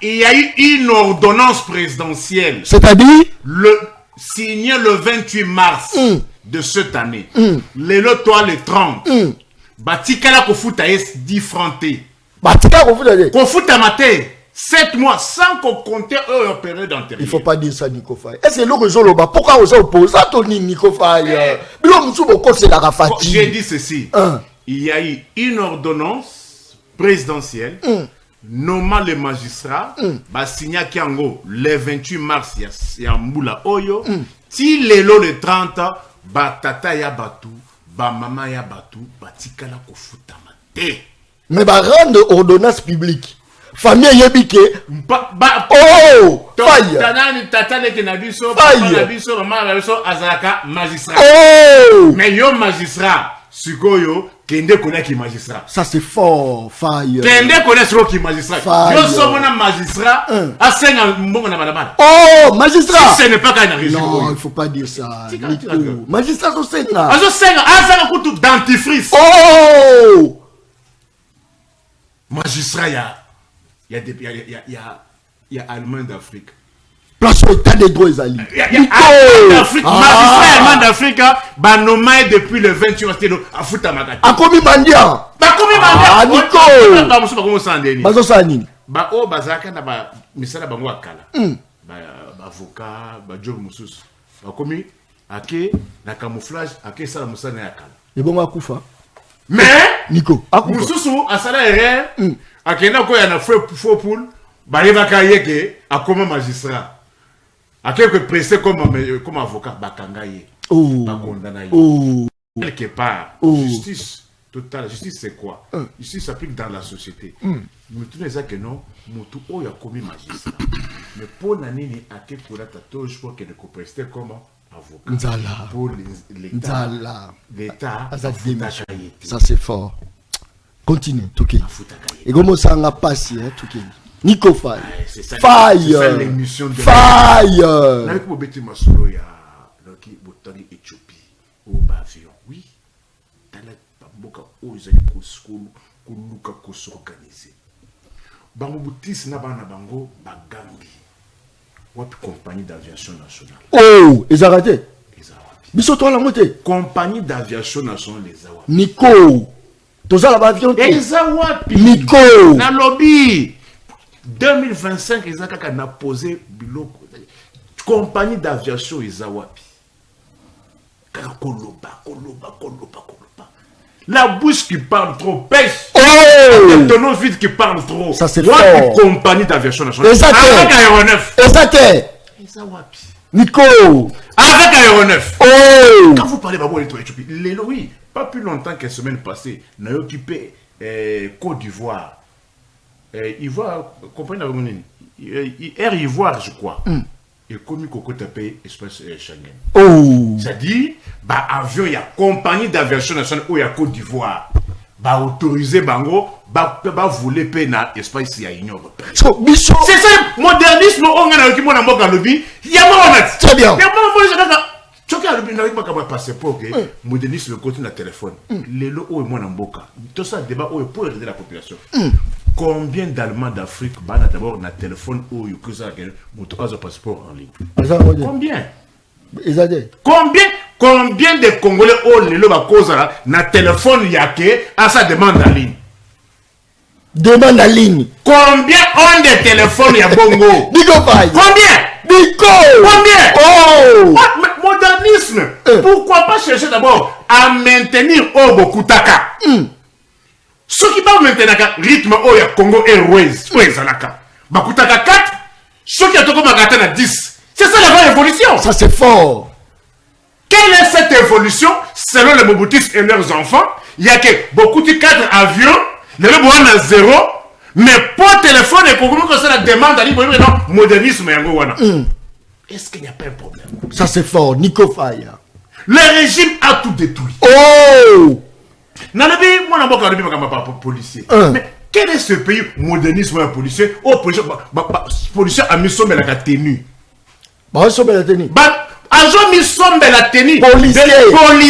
il y a eu une ordonnance présidentielle. C'est-à-dire signée le 28 mars de cette année. Le toi le 30. Batikala kofuta es diffranté. Batikala kofuta kofuta maté 7 mois sans qu'on compte eux période d'intérêt. Il faut pas dire ça Nico Faye. Est-ce que l'eau zoloba pourquoi on s'oppose ça Tony Nico Faye? Bilo musu boko c'est la Rafati. J'ai dit ceci. Il y a eu une ordonnance présidentielle. Nommant les magistrats, signé Kiango le 28 mars, il y a Mboula Oyo, ti lelo le 30, tata ya batu, mama ya batu, tikala kofuta mate. Mais rendre ordonnance publique. Famille yebike. Oh! Faye! Tata leke na biso, papa na biso, maman na biso, azalaka magistrat. Oh! Mais yo magistrat, sikoyo, Kende connaît qui magistrat. Ça c'est fort, Faye. Kende connaît ce qui magistrat. Yo sommes un magistrat. À 5 ans, bon na madame. Oh, magistrat. Si ce n'est pas qu'un régime. Non, il faut pas dire ça. Magistrat au Sénat. À 5 ans, à 5 ans coup dentifrice. Oh! Magistrat il y a Allemand d'Afrique. place au état des droits ezali. Magistrat d'Afrique, nommé depuis le 28 octobre à Foutamagati. Akomi mandia. Ah, Nico. Bazo sani. Ba o bazaka na ba misala bango akala. Ba avocat, ba job mususu. Ba komi ake na camouflage ake sala musana akala. Et bon akufa. Mais Nico, akufa. Mususu asala erreur. Akena ko ya na faux poule. Ba yeba kayeke akoma magistrat. Ake que pressé comme avocat bakanga ye. Oh. Ba condamné. Oh. Quelque part, justice totale. Justice c'est quoi? Justice s'applique dans la société. Nous tenons ça que non, mutu oya commis magistrat. Mais pour nani ake kura tatouche pour que ne prester comme avocat. Nzala. Pour l'État. L'État. Ça c'est fort. Continue, Touké. Et comment ça n'a pas si, hein, Touké. Nico Faye. Faye. Faye. Avec mon bête masolo ya loki botani Éthiopie au avion. Oui. Dans la bamboka o ezali ko skolu ko luka ko s'organiser. Bango boutis na bana bango bagambi. Wapi compagnie d'aviation nationale. Oh, ezarate. Biso to la moté. Compagnie d'aviation nationale les awa. Nico. Toza la avion. Ezawapi. Nico. Na lobby. 2025 ezaka na posé biloko. Compagnie d'aviation Ezawapi. Koloba. La bouche qui parle trop pêche. Oh! Le tonneau vide qui parle trop. Ça c'est fort. fort. Compagnie d'aviation nationale. Avec aéronef. Ezawapi. Nico. Avec aéronef. Oh! Quand vous parlez de l'Éthiopie, oui, pas plus longtemps que la semaine passée, on a occupé Côte d'Ivoire. Ivoire, compagnie d'aviation. Air Ivoire, je crois. Et comme Coco tapé espace Schengen. Oh! C'est-à-dire, bah avion, il y a compagnie d'aviation nationale où il y a Côte d'Ivoire. Bah autorisé bango, bah voler pena espace il y a Union européenne. C'est ça, modernisme, on a qui mon amour lobby. Il y a mon très bien. Il y a mon tu as le passeport, modernisme continue le téléphone. Les lots où est mon amboka. Tout ça débat où est pour aider la population. Combien d'Allemands d'Afrique banent d'abord un téléphone où il y a un passeport en ligne? Combien? Combien de Congolais ont les lots à cause de téléphone yake à sa demande en ligne? Demande en ligne. Combien ont des téléphones ya bongo? Combien? Combien? Oh! Modernisme. Pourquoi pas chercher d'abord à maintenir Obokutaka? Ce qui va maintenir le rythme au Congo Airways, Bakutaka 4, ce qui a tout comme à 10. C'est ça la vraie évolution. Ça c'est fort. Quelle est cette évolution selon les Mobutis et leurs enfants? Il y a que beaucoup de 4 avions, les gens à 0, mais pour téléphone et pour que ça la demande à l'île, modernisme et est-ce qu'il n'y a pas un problème? Ça c'est fort, Nico Faye. Le régime a tout détruit. Oh! Policier. Mais quel est ce pays modernisme un policier? Oh, policier a mis son la tenue. Agent mis son la tenue. Policier.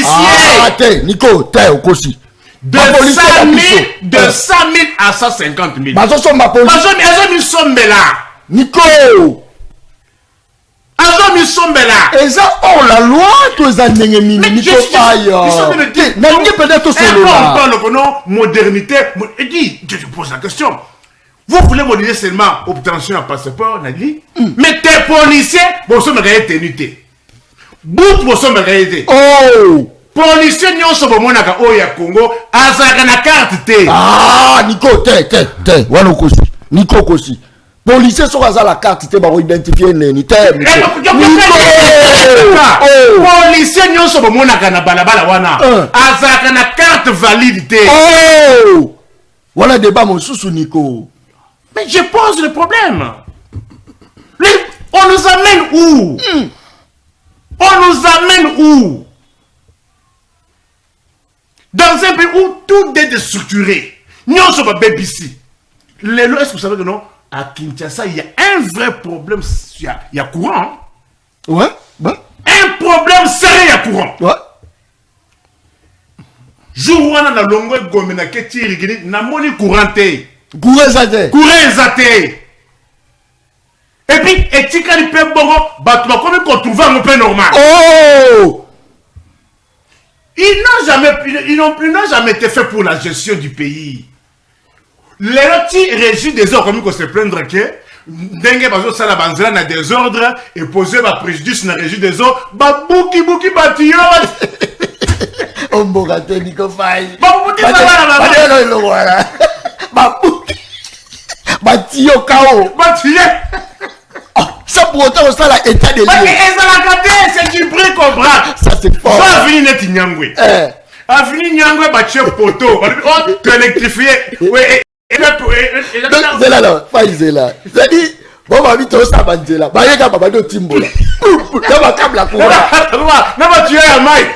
Ah, Nico, t'es au Kosi. De 100 000 à 150 000. Agent mis son là. Nico. Agent mis son là. Et ça, oh la loi, tous les années, Nico Faye. On parle de modernité. Je te pose la question. Vous voulez moderniser seulement obtention un passeport, Nagli? Mais tes policiers, vous sommes gagné ténuité. Bout, vous sommes gagné. Oh! Policiers, nous sommes au Congo, à la carte T. Ah, Nico, Wano Kosi. Nico Kosi. Policiers sont à la carte, tu vas identifier les policiers nous sommes mon na balabala wana azaka na carte validité. Oh, voilà débat mon sous Nico. Mais je pose le problème. On nous amène où? On nous amène où? Dans un pays où tout est structuré. Nous sommes pas ici. Est-ce que vous savez que non? À Kinshasa, il y a un vrai problème. Il y a courant. Ouais. Un problème sérieux, il y a courant. Ouais. Jour où on a la longueur gomina que tiri na moni couranté. Courant zate. Et puis, etikali pe bongo, batuma comme qu'on trouve un peu normal. Oh! Ils n'ont jamais été faits pour la gestion du pays. Les petits régis des ordres, comme qu'on se plaindre que, dengue bazo sala banzela na désordre et poser ma préjudice na régis des ordres, ba bouki batiyo. On borate Nico Faye. Ba bouki voilà. Ba bouki. Batiyo kao. Batiyo. Ça pour autant ça là état de lieu. C'est du bric au brac. Ça c'est fort. Ça vini net nyangwe. Avini nyangwe bache poto. On te électrifier. Ouais. C'est là. C'est là. C'est-à-dire bon ma vie to ça banzela. Ba yeka baba do timbola. Na ba kabla koura. Na ba tuer à maille.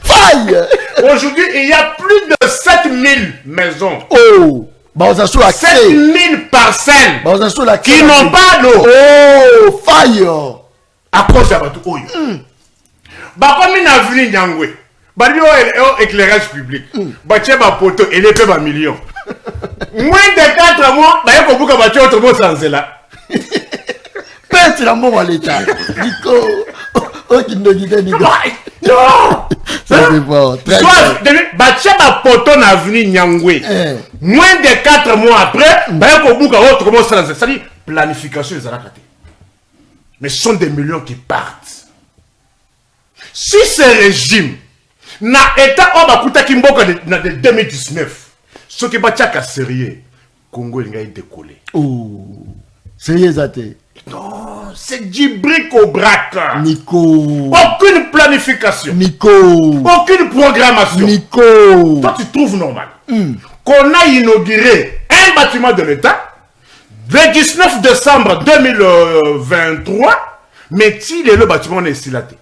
Faille. Aujourd'hui, il y a plus de 7000 maisons. Oh. 7000 parcelles qui n'ont pas d'eau. Oh, faille. À cause de tout. Comme une avenue Nyangwe, éclairage public, ba poto et les pèbres millions. Moins de 4 mois, il y a beaucoup de autre mot sans cela. Pète la mort à l'état. Nico. Oh, qui ne dit Nico. Ça c'est fort. Soit, ba poto na avenue Nyangwe. Moins de 4 mois après, il y a beaucoup d'autres mots sans cela. C'est-à-dire, planification des aracate. Mais ce sont des millions qui partent. Si ce régime n'a été en Kimboka de 2019, ce qui va être sérieux, Congo il a décollé. Oh, sérieux athée. Non, c'est du bric au brac. Nico. Aucune planification. Nico. Aucune programmation. Nico. Toi tu trouves normal qu'on a inauguré un bâtiment de l'État le 19 décembre 2023, mais si le bâtiment est silaté.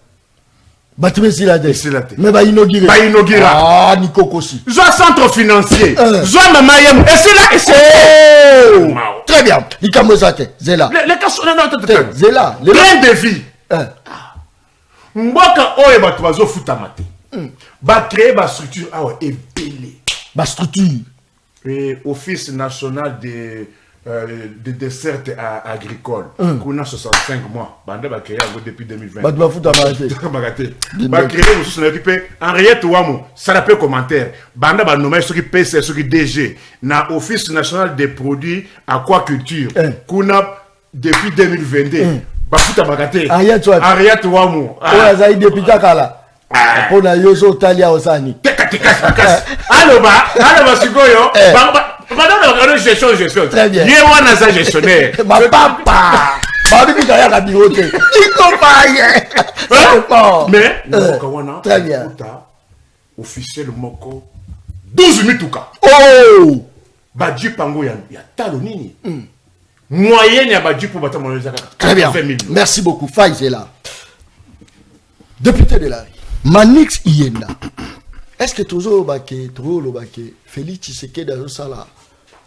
Bâtiment silaté. Mais va inaugurer. Ah, Nico Kossi. Soit centre financier. Soit Mamayem. Et c'est là. Et c'est. Très bien. Nikamozate. Zela. Les cas sont là. Zela. Plein de vie. Mboka oye batuazo futamate. Ba créer ba structure. Ah ouais, et belé. Ba structure. Et Office national des desserts agricoles. Qu'on a 65 mois. Bande va créer depuis 2020. Ba doit foutre amaté. Ba créer aussi s'occuper Henriette Ouamou. Ça l'appelle commentaire. Bande va nommer ce qui PC, ce qui DG. Na Office national des produits aquaculture. Qu'on a depuis 2022. Ba foutre amaté. Henriette Ouamou. Ouais, ça y depuis Takala. Pour na yoso talia osani. Allo ba sikoyo. Madame la gestion. Très bien. Yewana sa gestionnaire. Ma papa. Babi qui a la bibliothèque. Il compagne. Mais très bien. Officiel moko 12 mituka. Oh. Badji pango ya talo nini. Moyenne ya badji pour battre mon très bien. Merci beaucoup. Faïs là. Député de la Manix Ienda. Est-ce que toujours le baké Félix Tshisekedi dans ça là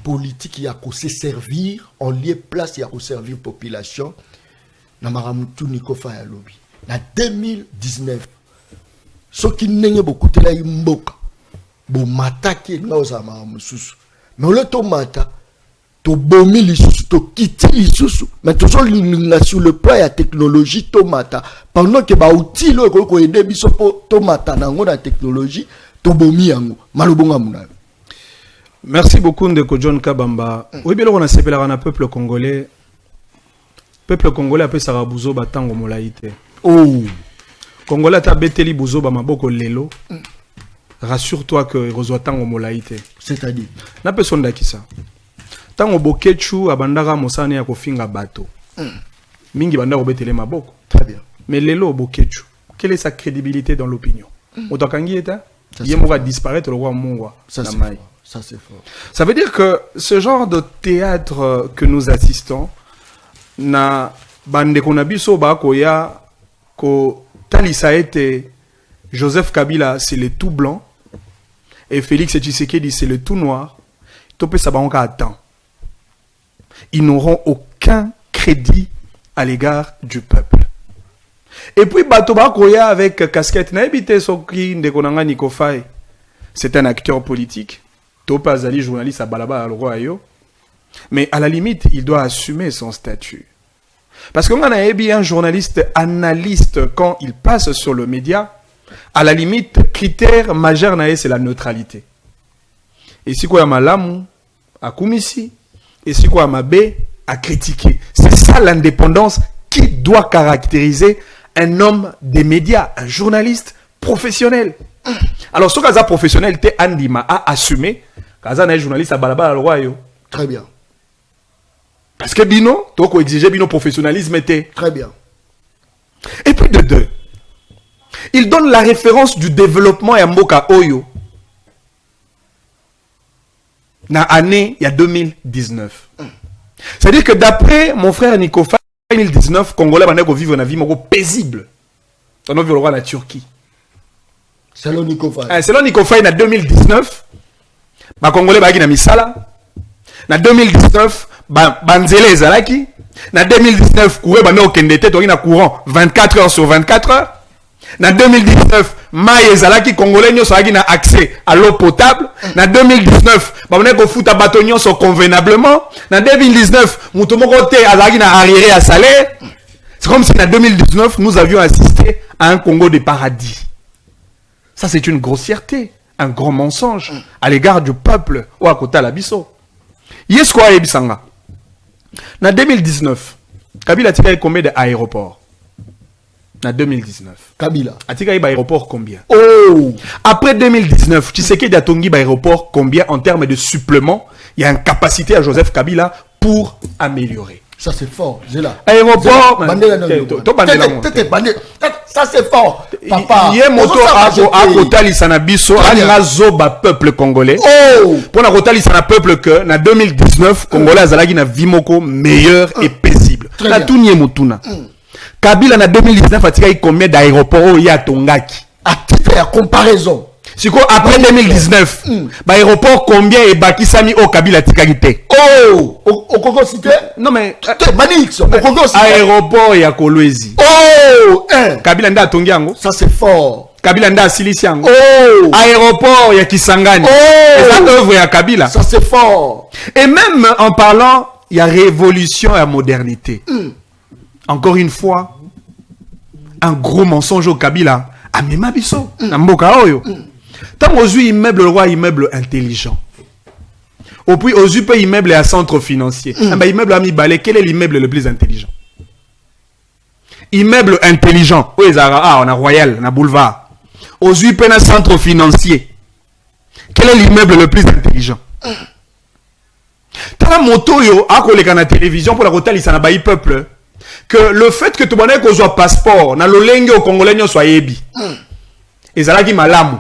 politique il y a qu'à se servir en lieu place il y a qu'à servir population na maramutu Nico Faye lobby na 2019 ce qui n'est beaucoup de la imboka bon mataki na osama mususu mais le tomata to bomi lisusu to kiti lisusu mais toujours sur le plan de la technologie tomata pendant que ba outil lo ko aider biso po tomata nango na technologie to bomi yango malobonga muna. Merci beaucoup Ndeko John Kabamba. Oui bien on a sepelaka na peuple congolais appelle ça buzo batango molaite. Oh Congolais ta beteli buzo ba maboko lelo. Rassure-toi que rozwa tango molaite. C'est-à-dire na personne d'akisa. Tango bokechu abandaka mosane ya kofinga bato. Mingi bandako betele maboko. Très bien. Mais lelo bokechu, quelle est sa crédibilité dans l'opinion? Otakangi eta Yemo va disparaître le roi Mongwa. Ça c'est fort. Ça veut dire que ce genre de théâtre que nous assistons na bande konabiso ba koya ko talisa été Joseph Kabila c'est le tout blanc et Félix Tshisekedi c'est le tout noir. Topé ça ba encore attend. Ils n'auront aucun crédit à l'égard du peuple. Et puis Batoba Koya avec casquette naibité soki ndekonanga Nico Faye. C'est un acteur politique. Topa Zali journaliste à Balaba al roi yo. Mais à la limite, il doit assumer son statut. Parce que on a bien un journaliste analyste, quand il passe sur le média, à la limite, critère majeur c'est la neutralité. Et si quoi malamu à Koumisi, et si quoi mabé à critiquer. C'est ça l'indépendance qui doit caractériser un homme des médias, un journaliste professionnel. Alors, ce cas professionnel, t'es Andima a assumé, quand un journaliste à Balabala le royaume. Très bien. Parce que Bino, tu as exigé Bino professionnalisme était. Très bien. Et puis de deux, il donne la référence du développement à Mboka Oyo. Dans l'année, il y a 2019. C'est-à-dire que d'après mon frère Nico Faye, 2019, Congolais vont vivre une vie paisible. On va vivre en Turquie. Selon Nico Faye. Selon Nico Faye, en 2019, les Congolais vont misala. En 2019, Banzele Zalaki. En 2019, Kouré va au courant 24 heures sur 24 heures. En 2019, Maïe Zalaki, Congolais n'ont accès à l'eau potable. En 2019, on a foot à bâtonnion convenablement. En 2019, Moutomokote a arriéré à salaire. C'est comme si en 2019, nous avions assisté à un Congo de paradis. Ça, c'est une grossièreté, un gros mensonge à l'égard du peuple ou à côté de l'Abisso. Yes, quoi, Ebisanga? En 2019, Kabila a combien d'aéroports? En 2019. Kabila. A-t-il eu aéroport combien? Oh! Après 2019, tu sais qu'il y a un aéroport combien en termes de supplément? Il y a une capacité à Joseph Kabila pour améliorer. Ça c'est fort, j'ai là. Aéroport. Ça c'est fort. Papa. Il y a moto à Kotali Sanabiso, à Zoba peuple congolais. Oh! Pour la Kotali Sana peuple que, en 2019, Congolais Azalagi na Vimoko meilleur et paisible. La Tounié Motuna. Kabila en 2019 a tiré combien d'aéroports il y a Tongaki? À titre de comparaison. C'est quoi après 2019? L'aéroport combien est baki sami au Kabila Tikarité? Oh! Au Congo cité? Non mais. Manix, au Congo cité. Aéroport et à Kolwezi. Oh! Kabila nda Tongiango. Ça c'est fort. Kabila nda Silisiango. Oh! Aéroport et à Kisangani. Oh! Et ça œuvre à Kabila. Ça c'est fort. Et même en parlant, il y a révolution et modernité. Encore une fois, un gros mensonge au Kabila. A Mema Bisso. Namboka Oyo. Tant aux yeux immeuble, le roi immeuble intelligent. Au puis aux yeux immeuble et à centre financier. Immeuble ami balé, quel est l'immeuble le plus intelligent? Immeuble intelligent. Oui, on a Royal, on a Boulevard. Aux yeux un centre financier. Quel est l'immeuble le plus intelligent? T'as la moto yo, à la télévision pour la rota l'isanabaï peuple. Que le fait que tu m'en aies qu'on soit passeport, na le lengue au Congolais soit yebi. Et ça là qui malamu.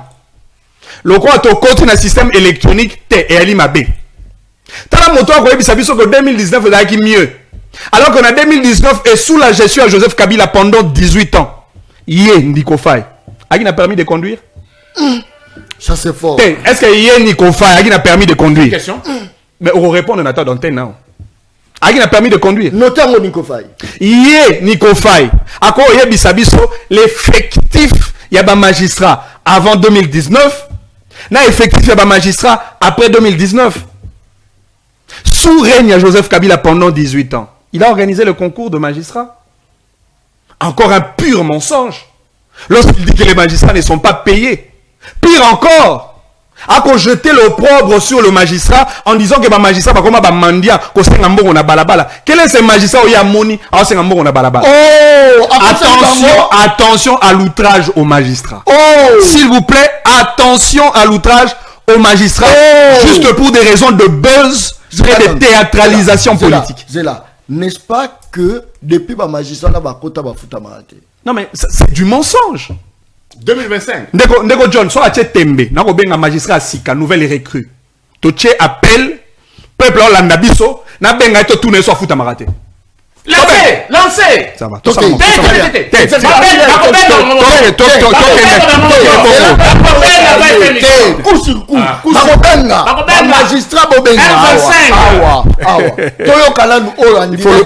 Le quoi to côté na système électronique te et ali mabé. T'as la moto à quoi yebi sabiso que 2019 là qui mieux. Alors qu'on a 2019 et sous la gestion à Joseph Kabila pendant 18 ans. Yé Nico Faye. A qui n'a permis de conduire? Ça c'est fort. Est-ce que Yé Nico Faye a qui n'a permis de conduire? Question. Mais on répond de notre d'antenne non. A qui n'a permis de conduire? Notamment Nico Faye. Yé Nico Faye. À quoi yé bisabiso l'effectif y a un magistrat avant 2019. Na effectif y a un magistrat après 2019. Sous règne à Joseph Kabila pendant 18 ans. Il a organisé le concours de magistrats. Encore un pur mensonge. Lorsqu'il dit que les magistrats ne sont pas payés. Pire encore. A qu'on jeter l'opprobre sur le magistrat en disant que le magistrat va comme un mandia qu'on s'est on a balabala. Quel est ce magistrat où il y a moni à s'est on a balabala? Oh! Attention à l'outrage au magistrat. Oh! S'il vous plaît, attention à l'outrage au magistrat. Oh! Juste pour des raisons de buzz et de théâtralisation politique. Zéla, n'est-ce pas que depuis le magistrat là, kota ba futa marate? Non mais c'est du mensonge. 2025. Ndeko John, soit à Tembe, nako benga magistrat Sika, nouvelle recrue. Toche appel, peuple Hollanda biso, na benga to tourner soit futa marate. Lancez. Ça va.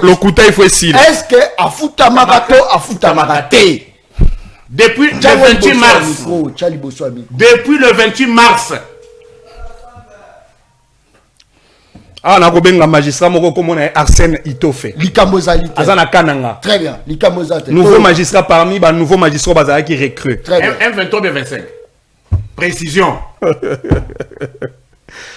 Le coup il faut essayer. Est-ce que afuta marato afuta marate? Depuis le 28 mars. Depuis le 28 mars. Ah, on a un magistrat, comme on a Arsène Itofe. Likamozali. Azana Kananga. Très bien. Likamozali. Nouveau magistrat parmi les nouveaux magistrats Bazara qui recrutent. Très bien. M23 B25. Précision.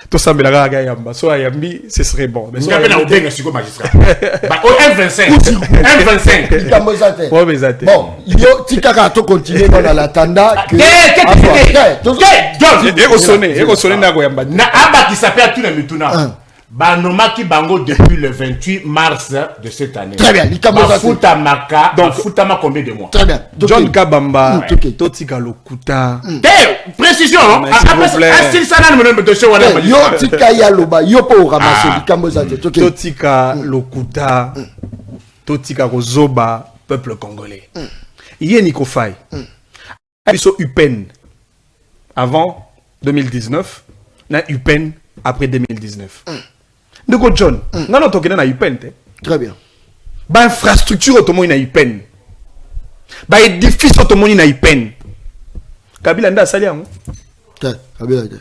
Tout ça, Yamba. Soit Yambi, ce serait bon. Mais il y a un magistrat. M25. M25. Likamozali. Bon, yo, Tikaka, tu continues dans l'attendant que. Na aba qui s'appelle tout le mituna. Banomaki bango depuis le 28 mars de cette année. Très bien. Futa maka. Donc futa ma combien de mois? Très bien. John Kabamba. Totika Lokuta. Précision. Est-ce ça n'a pas de yo tika ya loba yo po ramasser Likamozali. Totika Lokuta. Totika Rozoba peuple congolais. Yé Nikofai. Ils UPEN avant 2019, na UPEN après 2019. Ndeko John, ngano tokena na UPEN te. Très bien. Ba infrastructure automoni na UPEN. Ba édifice automoni na UPEN. Kabila nda asali yango. Kabila te.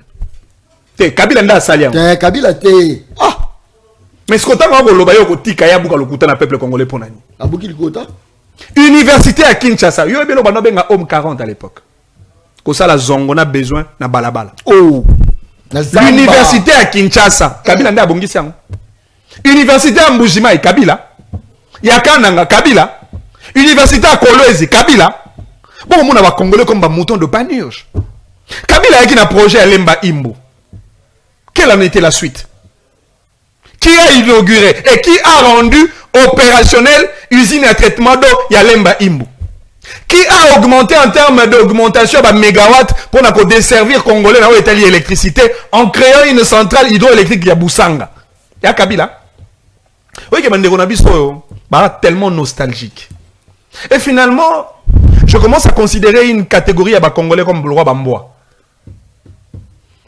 Te Kabila nda asali yango. Kabila te. Ah. Mais ce qu'on t'a ko loba yo ko tika ya buka lokuta na peuple congolais pour nani. Abuki likota. Université à Kinshasa, yo belo bano benga homme 40 à l'époque. Ko ça la zongo na besoin na balabala. Oh. L'université à Kinshasa, Kabila nda bongisi yango. Université à Mbujimai, Kabila. Yakananga, Kabila. Université à Kolwezi, Kabila. Bon, on a Congolais comme un mouton de panurge. Kabila a un projet à Lemba Imbu. Quelle en était la suite? Qui a inauguré et qui a rendu opérationnel usine à traitement d'eau Yalemba Imbu? Qui a augmenté en termes d'augmentation de mégawatts pour desservir Congolais dans l'électricité en créant une centrale hydroélectrique à Boussanga? Il y a Kabila. Oui, tellement nostalgique. Et finalement, je commence à considérer une catégorie à Congolais comme le roi Bamboa.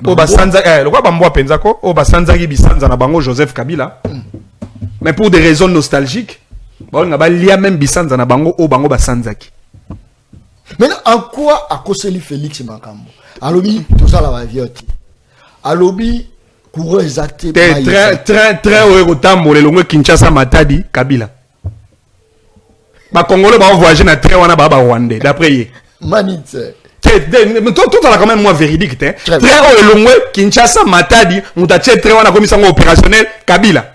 Le roi Bamboa Penzako, Obasanzaki Bisanza na bango Joseph Kabila. Mais pour des raisons nostalgiques, on a même Bisanza na bango o bango Basanzaki. Maintenant, en quoi a Koseli Félix Makambo? Alobi, tout ça la va vioti. Alobi, coureur exacté. Très au tambo, le longue Kinshasa Matadi, Kabila. Ma Congolais va voyager dans très wana baba Rwandais, d'après yé. Manite. Tout ça là quand même moins véridique. Très au longue Kinshasa Matadi, mutache très wana commission opérationnel, Kabila.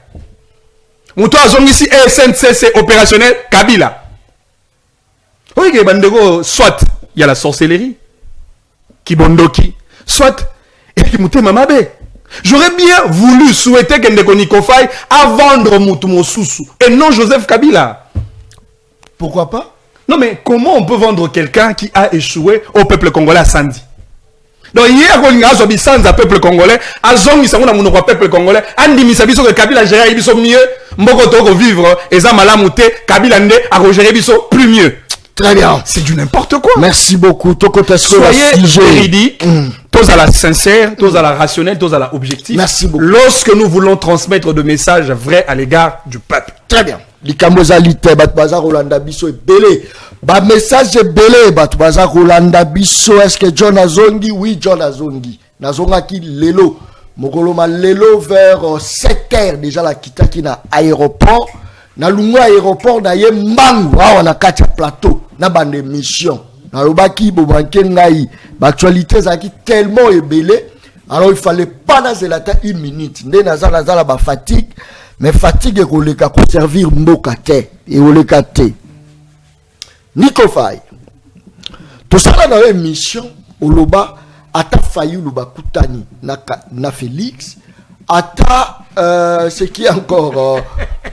Mouto azong ici SNCC opérationnel, Kabila. Oui, soit il y a la sorcellerie, Kibondoki, soit et puis Mouté Mamabe. J'aurais bien voulu souhaiter que Ndeko Nikofai à vendre Moutou Sousou et non Joseph Kabila. Pourquoi pas? Non mais comment on peut vendre quelqu'un qui a échoué au peuple congolais à Sandi? Donc hier on a zobi sans un peuple congolais, à zongi ça on a mon peuple congolais, andi misabiso que Kabila gérer ibiso mieux, mboko toko vivre et ça malamouté Kabila ndé à gérer ibiso plus mieux. Très bien. C'est du n'importe quoi. Merci beaucoup. Soyez véridique, tous à la sincère, tous à la rationnelle, tous à la objective. Merci beaucoup. Lorsque nous voulons transmettre de messages vrais à l'égard du peuple. Très bien. Likamozalité, Batbaza Rolanda Bisso est belé. Ba message est belé, Batbaza Rolanda Bisso. Est-ce que John Azongi? Oui, John Azongi. Nazonga ki lelo. Mokoloma lelo vers 7h déjà la kitaki na aéroport. Na lungu aéroport na ye mbangu awa na kati plateau na bande mission na lobaki bobanke ngai actualité zaki tellement ébélé alors il fallait pas na zelata 1 minute nde nazala zala ba fatigue mais fatigue ko leka ko servir mboka te et oleka te Nikofai to sala na mission oloba ata fayu loba kutani na Félix ata ce qui est encore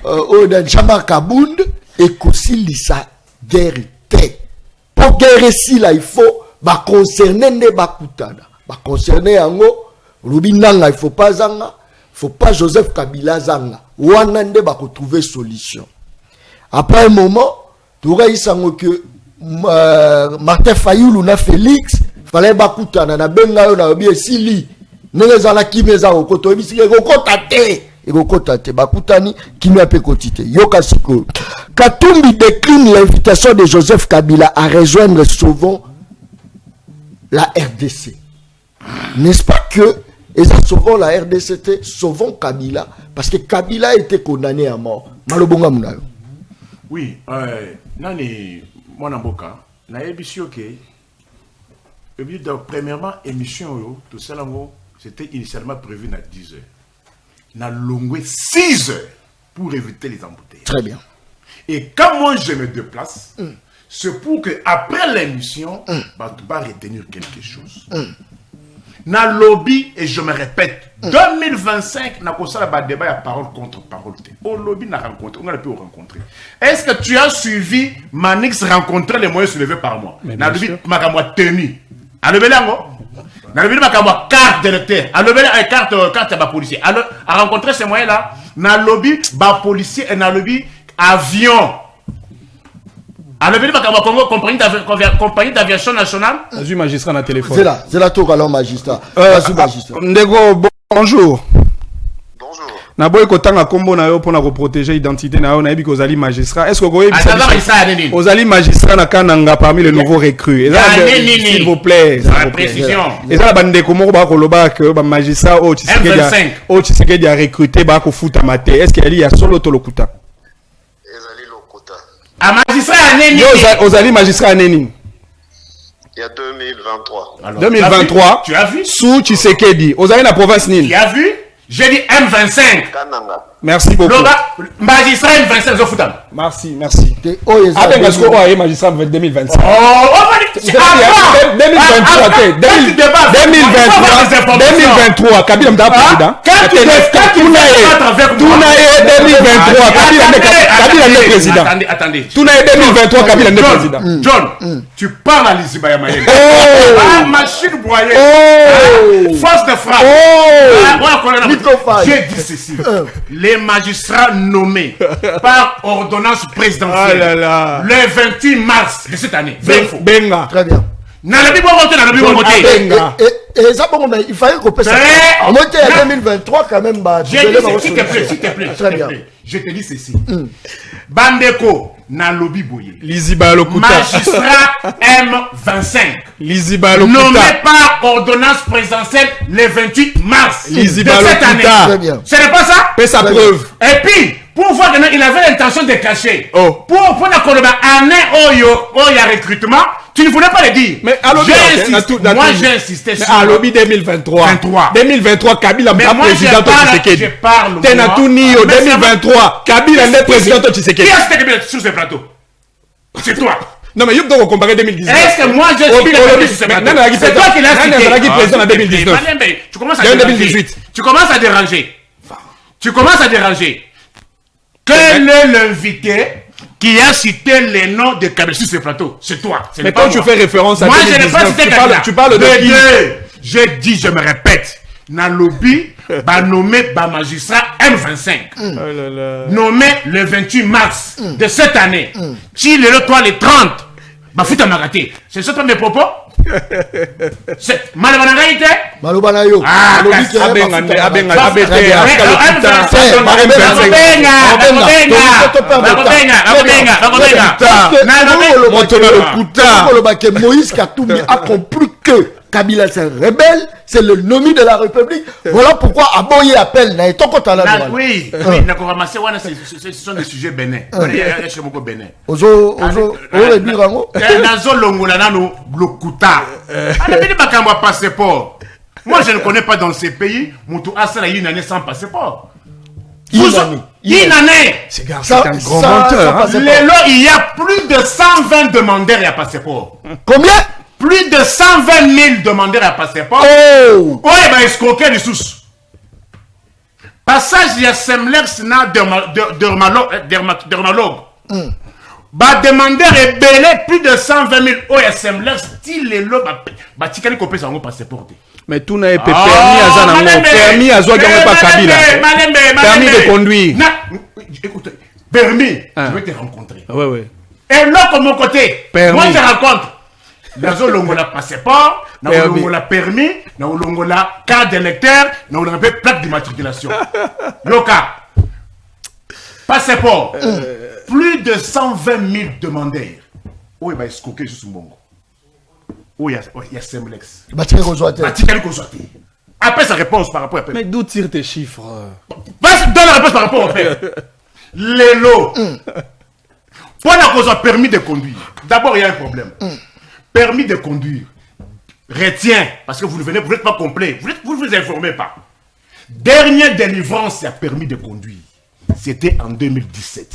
Oden Chama Kabound et Kosilisa guerre. Pour guerre ici là il faut concerner ne bakutana. Concerner yango Rubinanga il faut pas zanga, faut pas Joseph Kabila zanga. Wanande ba trouver solution. Après un moment, tu sango que Martin Fayoulou na Félix fallait bakutana na benga yo na obi sili. Nezala kimeza okoto ebisike kokota te. Ekokotate bakutani kinu ape kotite yoka siko Katumbi décline l'invitation de Joseph Kabila à rejoindre souvent la RDC. N'est-ce pas que Et ça, sauvons la RDCT, sauvons Kabila, parce que Kabila a été condamné à mort. Malobonga Mounayo. Oui, Nani, mon amboka, na émission que, premièrement, émission, tout ça, c'était initialement prévu à 10 heures. Na longué 6 heures pour éviter les embouteillages. Très bien. Et quand moi je me déplace, c'est pour que après l'émission, tu vas retenir quelque chose. Na lobby, et je me répète, 2025, na kosa la débat à parole contre parole. Au lobby, on a pu rencontrer. Est-ce que tu as suivi Manix rencontrer les moyens soulevés par moi? Na lobby, ma tenu. À le belango. Na lobby, ma carte d'électeur. À le belango, carte de policier. À rencontrer ces moyens-là, na lobby, ba policier et na lobby, avion. Alors, compagnie d'aviation nationale. Azui magistrat na téléphone. C'est là tout alors magistrat. Ndego, bonjour. Bonjour. Na boy kotanga kombo na yo pona ko protéger identité na yo na yebi kozali magistrat. Est-ce que vous ozali magistrat na kananga parmi les nouveaux recrues? S'il vous plaît. Précision. Et ça la bande ko moko ba ko loba que ba magistrat o Tshisekedi a recruté ba ko futa mate. Est-ce qu'il y a solo to lokuta? A magistrat Aneni. Ozali magistrat Aneni. Il y a 2023. Alors, 2023. Tu as vu? Sous Tshisekedi. Ozali na province nini? Tu as vu? J'ai dit M25. Kananga. Merci beaucoup. Magistrat M25 Zofoutam. Merci, merci. Ah ben est-ce qu'on a magistrat 2025? Oh, on va dire 2023, Kabila m'a président. Quand tu Kabila est président. Attendez. Tout n'a 2023, Kabila est président. John, tu parles à Lizibaya Mayele. Ah, machine boyée. Force de frappe. J'ai dit ceci. Les magistrats nommés par ordonnance présidentielle le 28 mars de cette année. Benga. Très bien. Et ça, bon, mais il fallait qu'on puisse. En monter à 2023 quand même. S'il te plaît. Très bien. Je te dis ceci. Bandeko na lobby boye. Liziba Lokuta. Magistrat M25. Liziba Lokuta. Nommé par ordonnance présidentielle le 28 mars Liziba de cette année. Très bien. Ce n'est pas ça? Fais sa preuve. Et puis, pour voir qu'il avait l'intention de cacher. Pour la Koloba, année Oya recrutement, tu ne voulais pas le dire. Mais à lobby, moi j'ai insisté sur. À lobby 2023. 2023, Kabila est président de Tshisekedi. Je parle. Tenatouni 2023, Kabila est président de Tshisekedi. Qui est-ce qui est sur ce plateau? C'est toi. Non, mais il faut comparer 2019. Est-ce que moi je suis sur ce plateau? C'est toi qui l'as cité. Président en 2019. Tu commences à déranger. 2018. Tu commences à déranger. Quel est l'invité qui a cité les noms de Kabila sur ce plateau? C'est toi. Mais quand tu fais référence à moi, je n'ai pas cité Kabila. Tu parles de qui? J'ai dit, je me répète, na lobby, nommé magistrat M25. Nommé le 28 mars de cette année. Qui le toi le 30. Bafuta Magaté. C'est ça mes propos? C'est Malabanaïté? Malobanayo. Ah, Moïse Katumbi a compris que Kabila c'est un rebelle, c'est le nommé de la République. Voilà pourquoi Aboye appelle Naïto Kotala. Oui, ce sont des sujets bénins. Bénin. Ozo, passeport. Moi, je ne connais pas dans ces pays, Moutou Assala une année sans passeport. Une année. C'est un grand menteur. Il y a plus de 120 demandeurs à passeport. Combien? Plus de 120 000 demandeurs à passeport. Oh! Oh, il va escroquer les sous. Passage, il y a Semlex, dermatologue. Bah, demandeur est belé plus de 120 000 oh, il y a Semlex, il est là, bah, tu connais qu'on peut s'en passeport. Mais tout n'a pas permis à Zoua pas Kabila. Permis de conduire. Écoute, permis, je vais te rencontrer. Ouais. Et là, de mon côté, permis. Moi je rencontre. Nazo longola passeport, nazo longola permis, nazo longola carte d'électeur, nazo longola plaque d'immatriculation. Yoka. Passeport. Plus de 120 000 demandeurs. Où il va escroquer juste mon bongo. Où il y a Semlex. Batikali Kozwate. Après sa réponse par rapport au peuple. Mais d'où tirent tes chiffres? Donne la réponse par rapport au peuple. Les lots. Pour la cause permis de conduire. D'abord, il y a un problème. Permis de conduire. Retient, parce que vous n'êtes pas complet. Vous ne vous informez pas. Dernière délivrance, il y a permis de conduire. C'était en 2017.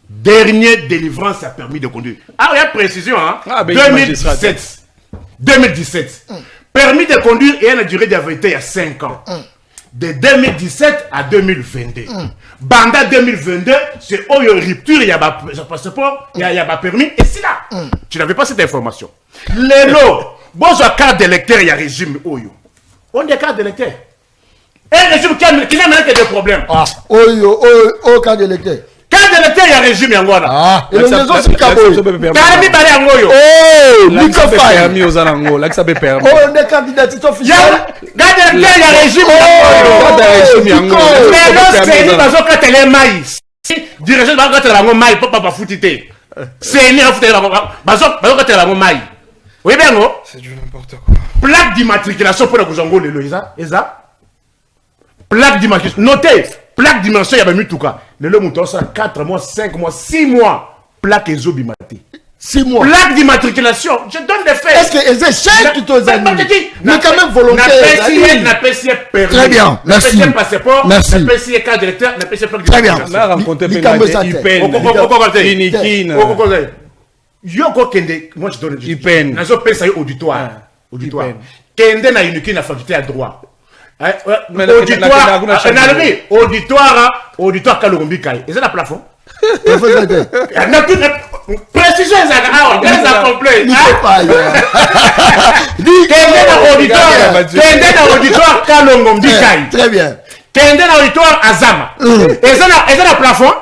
Dernière délivrance, il y a permis de conduire. Ah, il y a précision, hein? 2017. 2017. Permis de conduire et une durée de validité il y a 5 ans. De 2017 à 2022. Banda 2022, c'est où il y a une rupture, il y a un passeport, il y a un permis, et c'est là. Tu n'avais pas cette information. Les lots, bon, j'ai un carte d'électeur, il y a un régime. On a carte d'électeur. Un régime qui n'a même que des problèmes. Carte d'électeur. Carte d'électeur, il y a un régime, Ah, et le maison, c'est Permis, balé, Angoyo. Nico Faye. Permis aux Alango, là que ça peut permis. On est candidat officiel. Carte d'électeur, il y a un régime. Mais non, c'est une maison quand elle est maïs. Dirigeant va quand elle a un maïs, pas foutité. C'est une maison quand elle a un maïs. Oui, bien, non? C'est du n'importe quoi. Plaque d'immatriculation pour le Gouzango, le Loïsa. Plaque d'immatriculation. Notez, plaque d'immatriculation, il y avait mis tout cas. Le mouton, ça 4 mois, 5 mois, 6 mois. Plaque et zobimati. 6 mois. Plaque d'immatriculation. Je donne des faits. Est-ce que les échecs qui t'ont amis? Mais quand même volontaire. N'a pas permis. Très bien, merci. N'a pas passeport. Merci. N'a pas carte d'électeur. N'a pas plaque très bien. On a rencontré moi je donne Ipen. Nazo pesa auditoire. Auditoire. Kende na uniki na faculté à droit. Auditoire Kalorumbi Kai. Est-ce la plafond? Précision les a complet. Kende na auditoire Kalorumbi Kai. Très bien. Kende na auditoire Azama. Est-ce la plafond?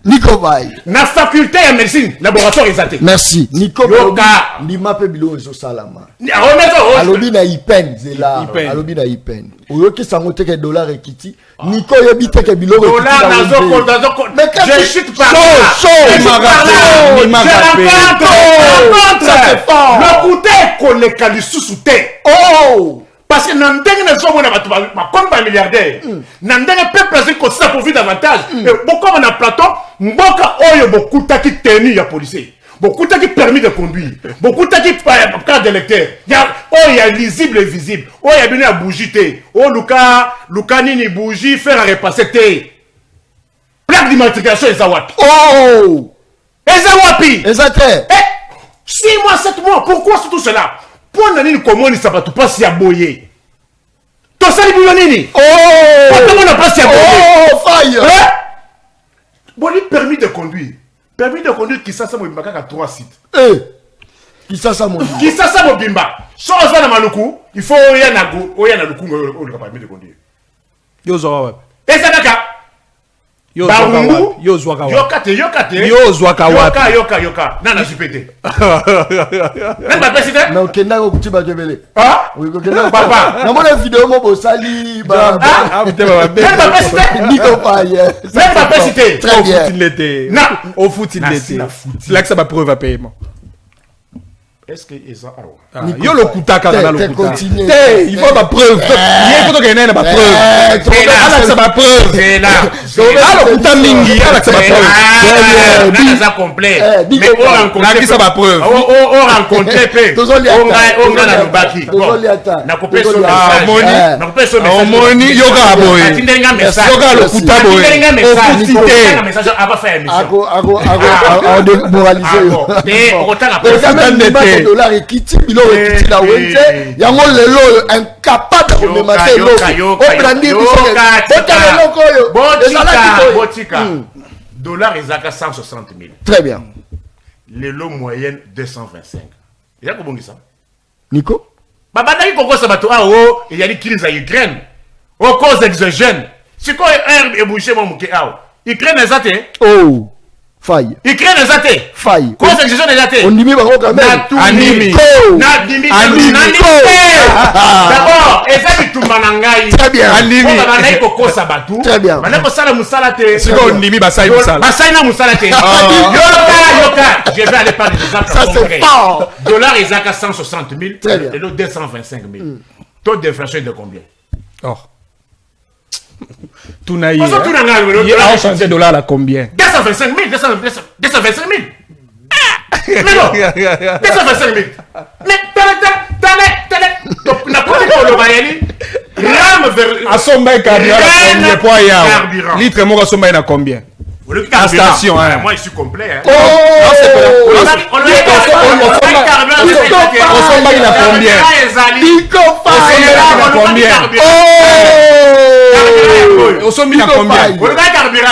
Nico Faye. Na faculté de médecine, laboratoire exaté. Merci. Nico Faye. Lima pe bilo zo salama. Alobi na Ipen zela. Alobi na Ipen. Oyo ki sango teke dollar ekiti. Nico yebi teke bilo ekiti. Dollar nazo. Mais je chute pas. Le coûté qu'on est calé sous terre. Oh! Parce que dans le on a milliardaire. Dans le peuple, c'est comme ça pour vivre davantage. Beaucoup on a Platon, beaucoup beaucoup qui tenu à policier. Beaucoup qui permis de conduire. Beaucoup qui carte d'électeur. Il y a lisible et visible. Il y a bien à bougie. Luka nini bougie faire à repasser. Plaque d'immatriculation et Zawapi. Oh! Et Zawapi. Exactement. 6 mois, 7 mois. Pourquoi c'est tout cela? Pour nani comment ni sabatu pas si aboyé. To sali bilonini. Oh! Pourquoi on n'a pas si aboyé? Oh, Faye. Bon, il permis de conduire. Permis de conduire qui ça mo bimba ka 3 sites. Qui ça mo. Qui ça mo bimba. Sans ça na maluku, il faut oya na luku o le permis de conduire. Yo zo wa. Et ça daka. Yo zo wa. Yoka. Nana jupete. Même pas président. Non, kenda ko kuti ba jebele. Ah? Oui, ko kenda papa. Na mona vidéo mo bo sali ba. Même pas président. Nico Faye. Même pas président. Très bien. Au foot il l'était. C'est là que ça va preuve à paiement. Est-ce que ils ont yo le kutaka na le kutaka. Il faut ma preuve. Il faut que ait ma preuve. Ça va preuve. C'est là. Alors kuta mingi, alors ça va preuve. Ça complet. Mais on rencontre ça va preuve. On rencontre peu. On na lubaki. Na couper son message. Na couper son message. Moni yoga boy. Atindenga message. Yoga le kuta boy. Atindenga message avant faire émission. Ago démoraliser. Mais autant dollar ekiti bilo ekiti na wente yango lelo incapable de remettre l'eau au brandi botika dollar ezaka 160 000. Très bien. Le lot moyenne 225. Il y a comment ça? Nico babanda koko sa bato il y a des crises à Ukraine au cause exogène. C'est quoi un ébouché mon muke Ukraine ezate oh Faye. Ukraine ezate. Faye. Cause exogène ezate. On dit bango quand même. Animi. D'abord, eza bitumba na ngai. Très bien. Animi. Babanda koko sa bato. Très bien. Bana ko sala musala te. C'est quoi Animi basai musala. Basai na musala te. Yoka. Je vais aller parler des exemples concrets. Ça c'est fort. Dollar ezaka 160 000. Très bien. Et l'autre 225 000. Taux d'inflation de combien? Oh. Tout n'a eu. Il a changé dollar à combien? 225 000. 225 000. Mais non, 225 000. Mais n'importe quoi le Bayali. À son bain carburant, combien poids y a? Litre moi à son bain à combien? La station, hein. Moi, je suis complet. Hein. Oh, on s'en bat, il a combien? On s'en bat, il a combien?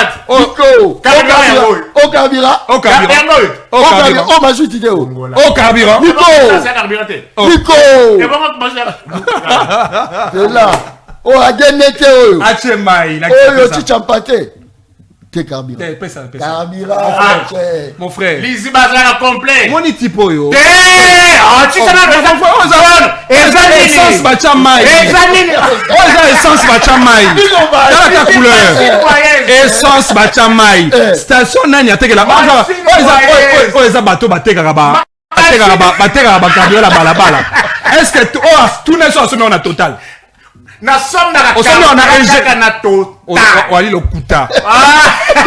Au carburant. Oh, ma chute idée. Au carburant. Nico. C'est là. Oh, à Genete. Oh, tu champaté. T'es carburant. Carburant. Mon frère. Lisi Bazara complet. Mon tipo yo. Tu sais essence bachamai. Essence bachamai. Dans la couleur. Essence bachamai. Station nani atekela. Oh, eza bateau batekaka ba. Batekaka ba carburant la balabala. Est-ce que tout n'est pas on a total? Na somme na on a injecté na to. Wali lokuta.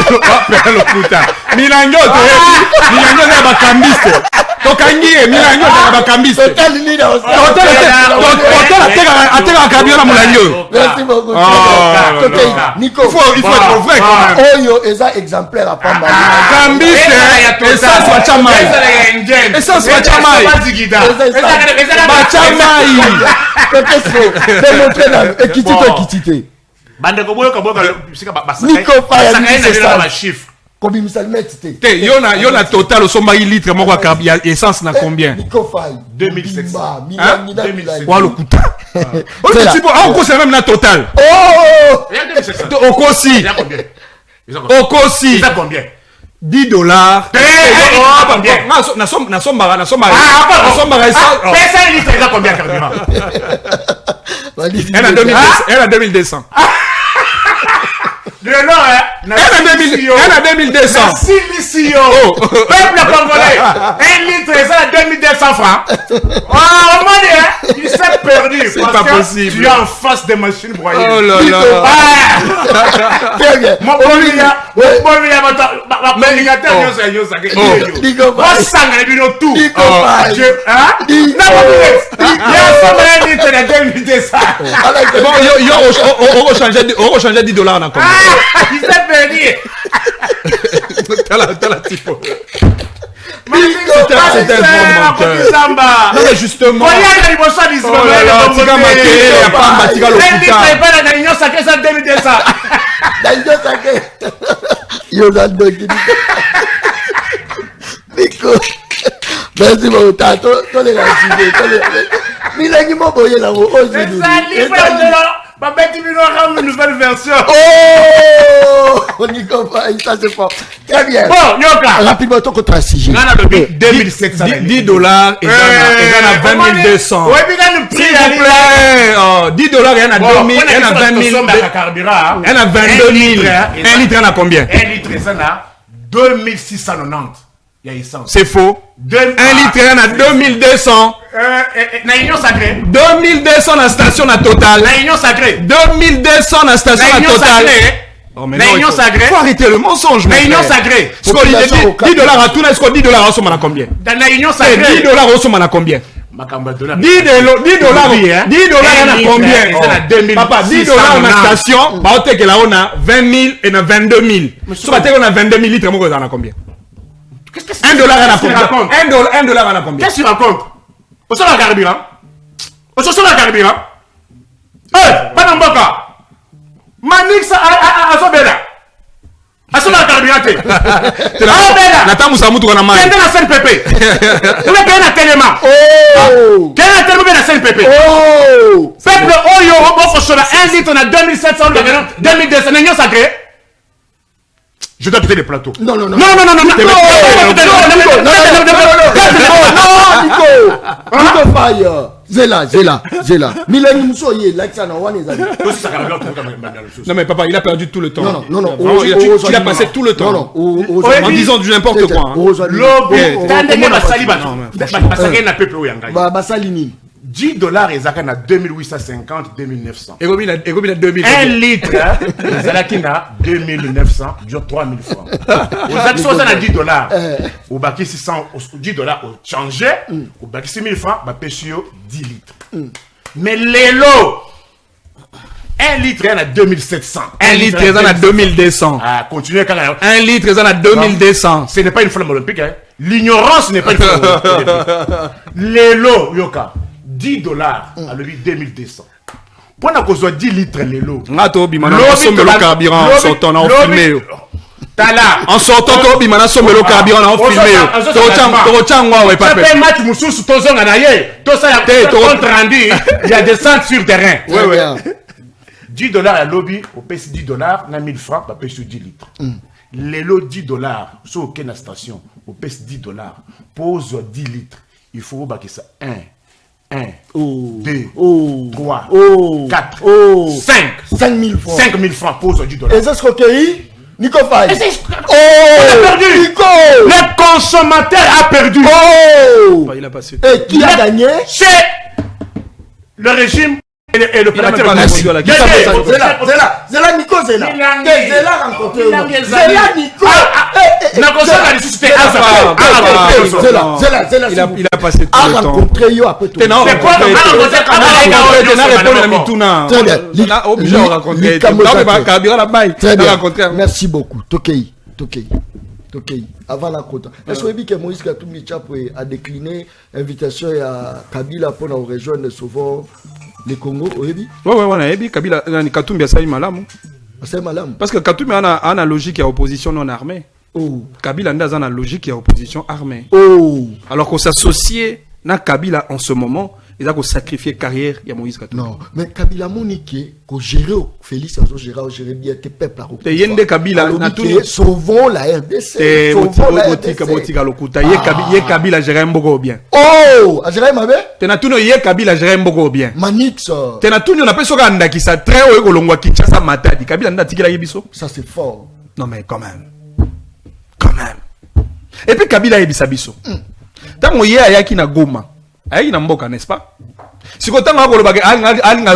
Le kuta. Milango na bakambiste. Tokangie milango na bakambiste. Total ni na hotel ateka kabio na mulango. Merci beaucoup. Nico, il faut être vrai quand même. Oyo eza exemplaire à Pamba. Kambiste essence bachamai. Essence bachamai. Bachamai. Démontrer la équité. Nico Faya chiffre. Combien ça le met? Yona total au sommet litre moi essence na combien? Nico Faya 2700. Wa le coût. On conserve même na total. Oh! Au Kosi. Au Kosi. Ça combien? $10. Na somba. Pesa litre ça combien carburant? Elle a 2200. Le nom, elle a 2200. Silicio. Peuple congolais. 1 litre, ça a 2200 francs. Oh, mon il s'est perdu. C'est pas possible. Tu es en face des machines broyées. Oh là là. Mon on change $10 dans combien? Il s'est perdu. T'as la typo. C'était un bon menteur. Non mais justement. Merci beaucoup. T'as les racisés. Milangi m'a boyé là. Une nouvelle version. Oh, Nico, ça c'est fort. Très bien. Bon, Nyoka. Rapidement, ton contrat CG. 2700. $10 et j'en a 2200. Oui, mais dans le prix, s'il vous plaît. $10 et y'en a 2000. Elle a 20 000. Elle a 22 000. 1 litre, elle a combien? 1 litre, ça a 2690. Il y a essence. C'est faux. 1 litre, elle a 2200. Na union sacrée. 2200 dans la station na total. Na union sacrée. 2200 dans la station na total. Oh, mais na union sacrée. Faut arrêter le mensonge. Na union sacrée. $10 à tout, est-ce que $10 au somme à combien? Dans la union sacrée. $10 au somme à combien? $10 à combien? Papa, $10 dans la station. Bah, on là, on a 20 000 et on a 22 000. Sur la terre, on a 22 000 litres. On a combien? $1 à combien? $1 à combien? Qu'est-ce que tu racontes? Au sol à carburant. Au sol à carburant. Pas d'emboca. Manix à Sobela. À sol à carburant. Ah, Bela. Nata Moussamoutou on a mal. Quel est la CNPP? Vous avez bien la téléma. Oh. Quel est la téléma de la CNPP? Oh. Peuple Oyo, on fait 1 litre, on a 2700, 2200, n'ayons sacré. Je dois péter les plateaux. Non. Non, Nico Fire. Zela. Milani Moussoye, l'accent en one Non, mais papa, il a perdu tout le temps. Non. Il a passé tout le temps. En disant du n'importe quoi. Lobo, Tandem Basali Basali na peuple Oyanga. Basalini. $10 et Zaka na 2850, 2900. Et combien 2000? 1 litre, Zalaki na 2900, 3000 francs. Aux actions, ça na $10. Au baki 600, $10 au changé, au baki 6000 francs, bah pêchio 10 litres. Mais les lots, 1 litre, il y en a 2700. 1 litre, il y en a 2200. Ah, continuez quand même. 1 litre, il y en a 2200. Ce n'est pas une flamme olympique. Hein. L'ignorance n'est pas une flamme olympique. Les lots, Yoka, $10 à l'objet 2200. Pour qu'on soit 10 litres les lots. Le carburant en sortant, on filmé. En sortant, on a sommé le carburant, on filmé. Tu match Moussous, tout ça, compte rendu, il y a des centres sur terrain. $10 à lobby, on paye $10, on a 1000 francs, on paye sur 10 litres. Les lots $10, sur aucune station, on paye $10. Pose 10 litres. Il faut que ça 1, 2, 3, 4, 5. 5000 francs. 5000 francs, pose $10. Et ça se recueillit Nico Faye. On a perdu. Nico. Le consommateur a perdu. Il a passé. Et qui a gagné? C'est le régime et le opérateur. C'est là, Nico, c'est là. C'est là rencontré. C'est là, Nico. Il a passé tout le temps. A rencontré yo après tout. C'est quoi merci beaucoup. Tokei. Avant la côte. Est-ce que Moïse Katumbi a décliné l'invitation à Kabila pour nous rejoindre souvent le Congo? Oui, on a dit Kabila Katumbi a saï malam. Parce que Katumbi a une logique à opposition non armée. Kabila a une logique à opposition armée. Alors qu'on s'associe à Kabila en ce moment, il a sacrifié carrière de Moïse Katumbi. Non, mais Kabila Monique, qu'on gère Félix, on gérer bien tes peuples. Yende Kabila, sauvons la RDC. Kabila gère un beaucoup bien. Oh, a géré ma belle? Tenatuno ye Kabila gère un beaucoup bien. Manix. Tenatuno on appelle ça ganda qui ça très haut kolongwa Kinshasa matadi. Kabila nda tikila yebiso. Ça c'est fort. Non mais quand même. Et puis Kabila yebisa biso. Tango ye ayaki na Goma. Ayaki na mboka, n'est-ce pas? Si ko tango ko lobaka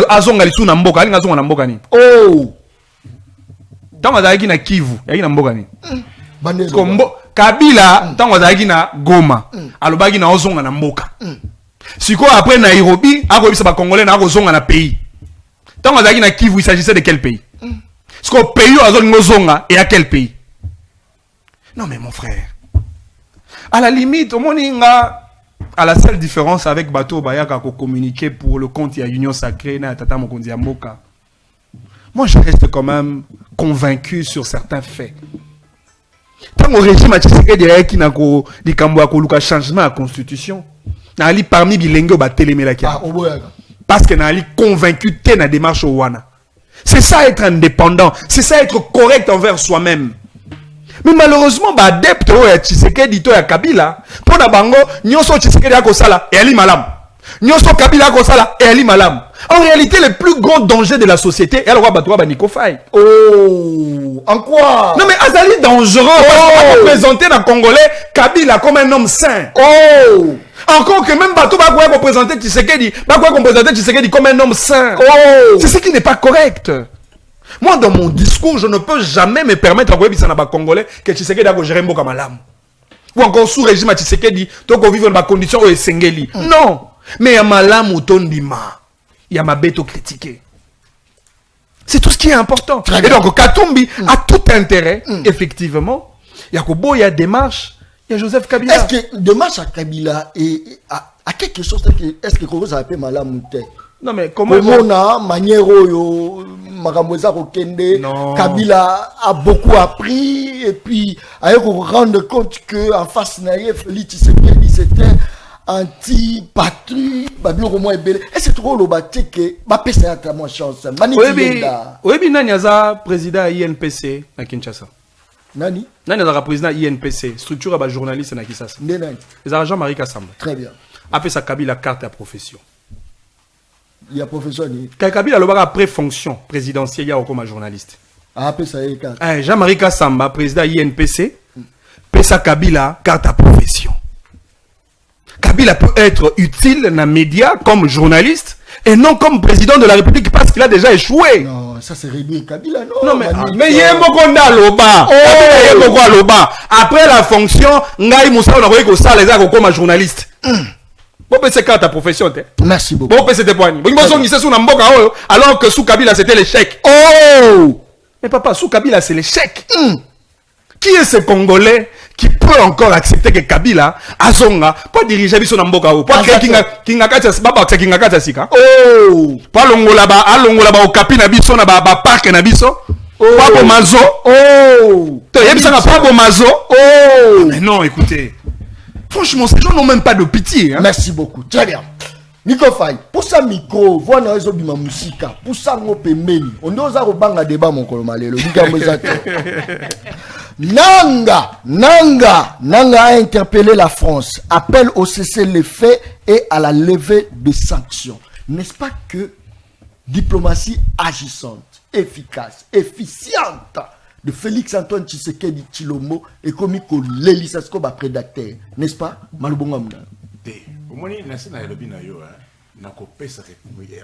azonga litu na mboka, ali ngazonga na mboka ni. Tango ayaki na Kivu, ayaki na mboka ni. Kombo Kabila tango ayaki na Goma, alobaki na ozonga na mboka. Siko après Nairobi, akobisa ba Congolais na kozonga na pays. Tango ayaki na Kivu, il s'agissait de quel pays? Siko pays ozonga et à quel pays? Non mais mon frère. À la limite, au moninga à la seule différence avec Bato Bayaka qu'on communiquer pour le compte il y a Union Sacrée na Tata Mokonzi Mboka. Moi je reste quand même convaincu sur certains faits. Tant au régime Tshisekedi qui n'a ko di kambo ko luka changement à constitution. Na ali parmi bilengo ba telemela ki. Parce que na ali convaincu té na démarche wana. C'est ça être indépendant, c'est ça être correct envers soi-même. Mais malheureusement, bah adepte ya Tshisekedi to ya Kabila, pour na bango, nyonso Tshisekedi a kosala et ali malam. Nyonso Kabila a kosala et ali malam. En réalité, le plus grand danger de la société, elle va battre Nico Faye. En quoi? Non mais Azali dangereux parce qu'on présenter dans Congolais Kabila comme un homme sain. Encore que même Bato va représenter Tshisekedi, comme un homme sain. C'est ce qui n'est pas correct. Moi, dans mon discours, je ne peux jamais me permettre à dire à Congolais que Tshisekedi a géré Mboka Malam. Ou encore sous régime à Tshisekedi, tu as vivre dans des conditions où il Sengeli. Non. Mais il y a Malam ou Tondima. Il y a ma bête critiqué. C'est tout ce qui est important. Et donc, Katumbi a tout intérêt, effectivement. Il y a Kobo, il y a démarche, il y a Joseph Kabila. Est-ce que démarche à Kabila a quelque chose, est-ce que Kobo s'appelle Malam ou non mais comment Kabila a beaucoup appris et puis à rendre compte que en face Félix Tshisekedi c'était anti-patrie, et c'est trop le bâti que c'est à moi chance. Oui, Nani Aza, président INPC à Kinshasa. Nani Aza, président INPC, structure à journaliste à Kinshasa. Les agents Jean-Marie Kassamba. Très bien. Après ça, Kabila carte à profession. Il y a profession. Kabila a après fonction présidentielle, il y a comme journaliste. Après ça, il y a Jean-Marie Kassamba, président INPC, Pesa Kabila carte à profession. Kabila peut être utile dans les médias comme journaliste et non comme président de la République parce qu'il a déjà échoué. Non, ça c'est réduit Kabila, non. Non, mais il y a beaucoup de loba. Après la fonction, Ngai Moussa, on a voulu que ça les a comme journaliste. Bon, c'est quand ta profession. Merci beaucoup. Bon, c'est des points. Alors que sous Kabila, c'était l'échec. Oh! Mais papa, sous Kabila, c'est l'échec. Qui est ce Congolais qui peut encore accepter que Kabila Azonga pas diriger biso na mboka o pas kinga kata baba kinga kata sika oh pas longola ba o kapi na biso na ba parc na biso pas bo mazo oh to yebisa na pas bo mazo oh mais non écoutez franchement ces gens n'ont même pas de pitié hein? Merci beaucoup très bien Nico Faye pour ça micro voilà ezo bima musika pour ça ngo pembeni on doit za robanga débat mon kolo malelo bikambo zato Nanga a interpellé la France, appelle au cessez-le-feu et à la levée des sanctions. N'est-ce pas que diplomatie agissante, efficace, efficiente de Félix Antoine Tshisekedi Tshilombo et comme l'Élysée comme prédateur, n'est-ce pas? Malubonga mna. Au moins na sena lobi na yo na ko pesa ke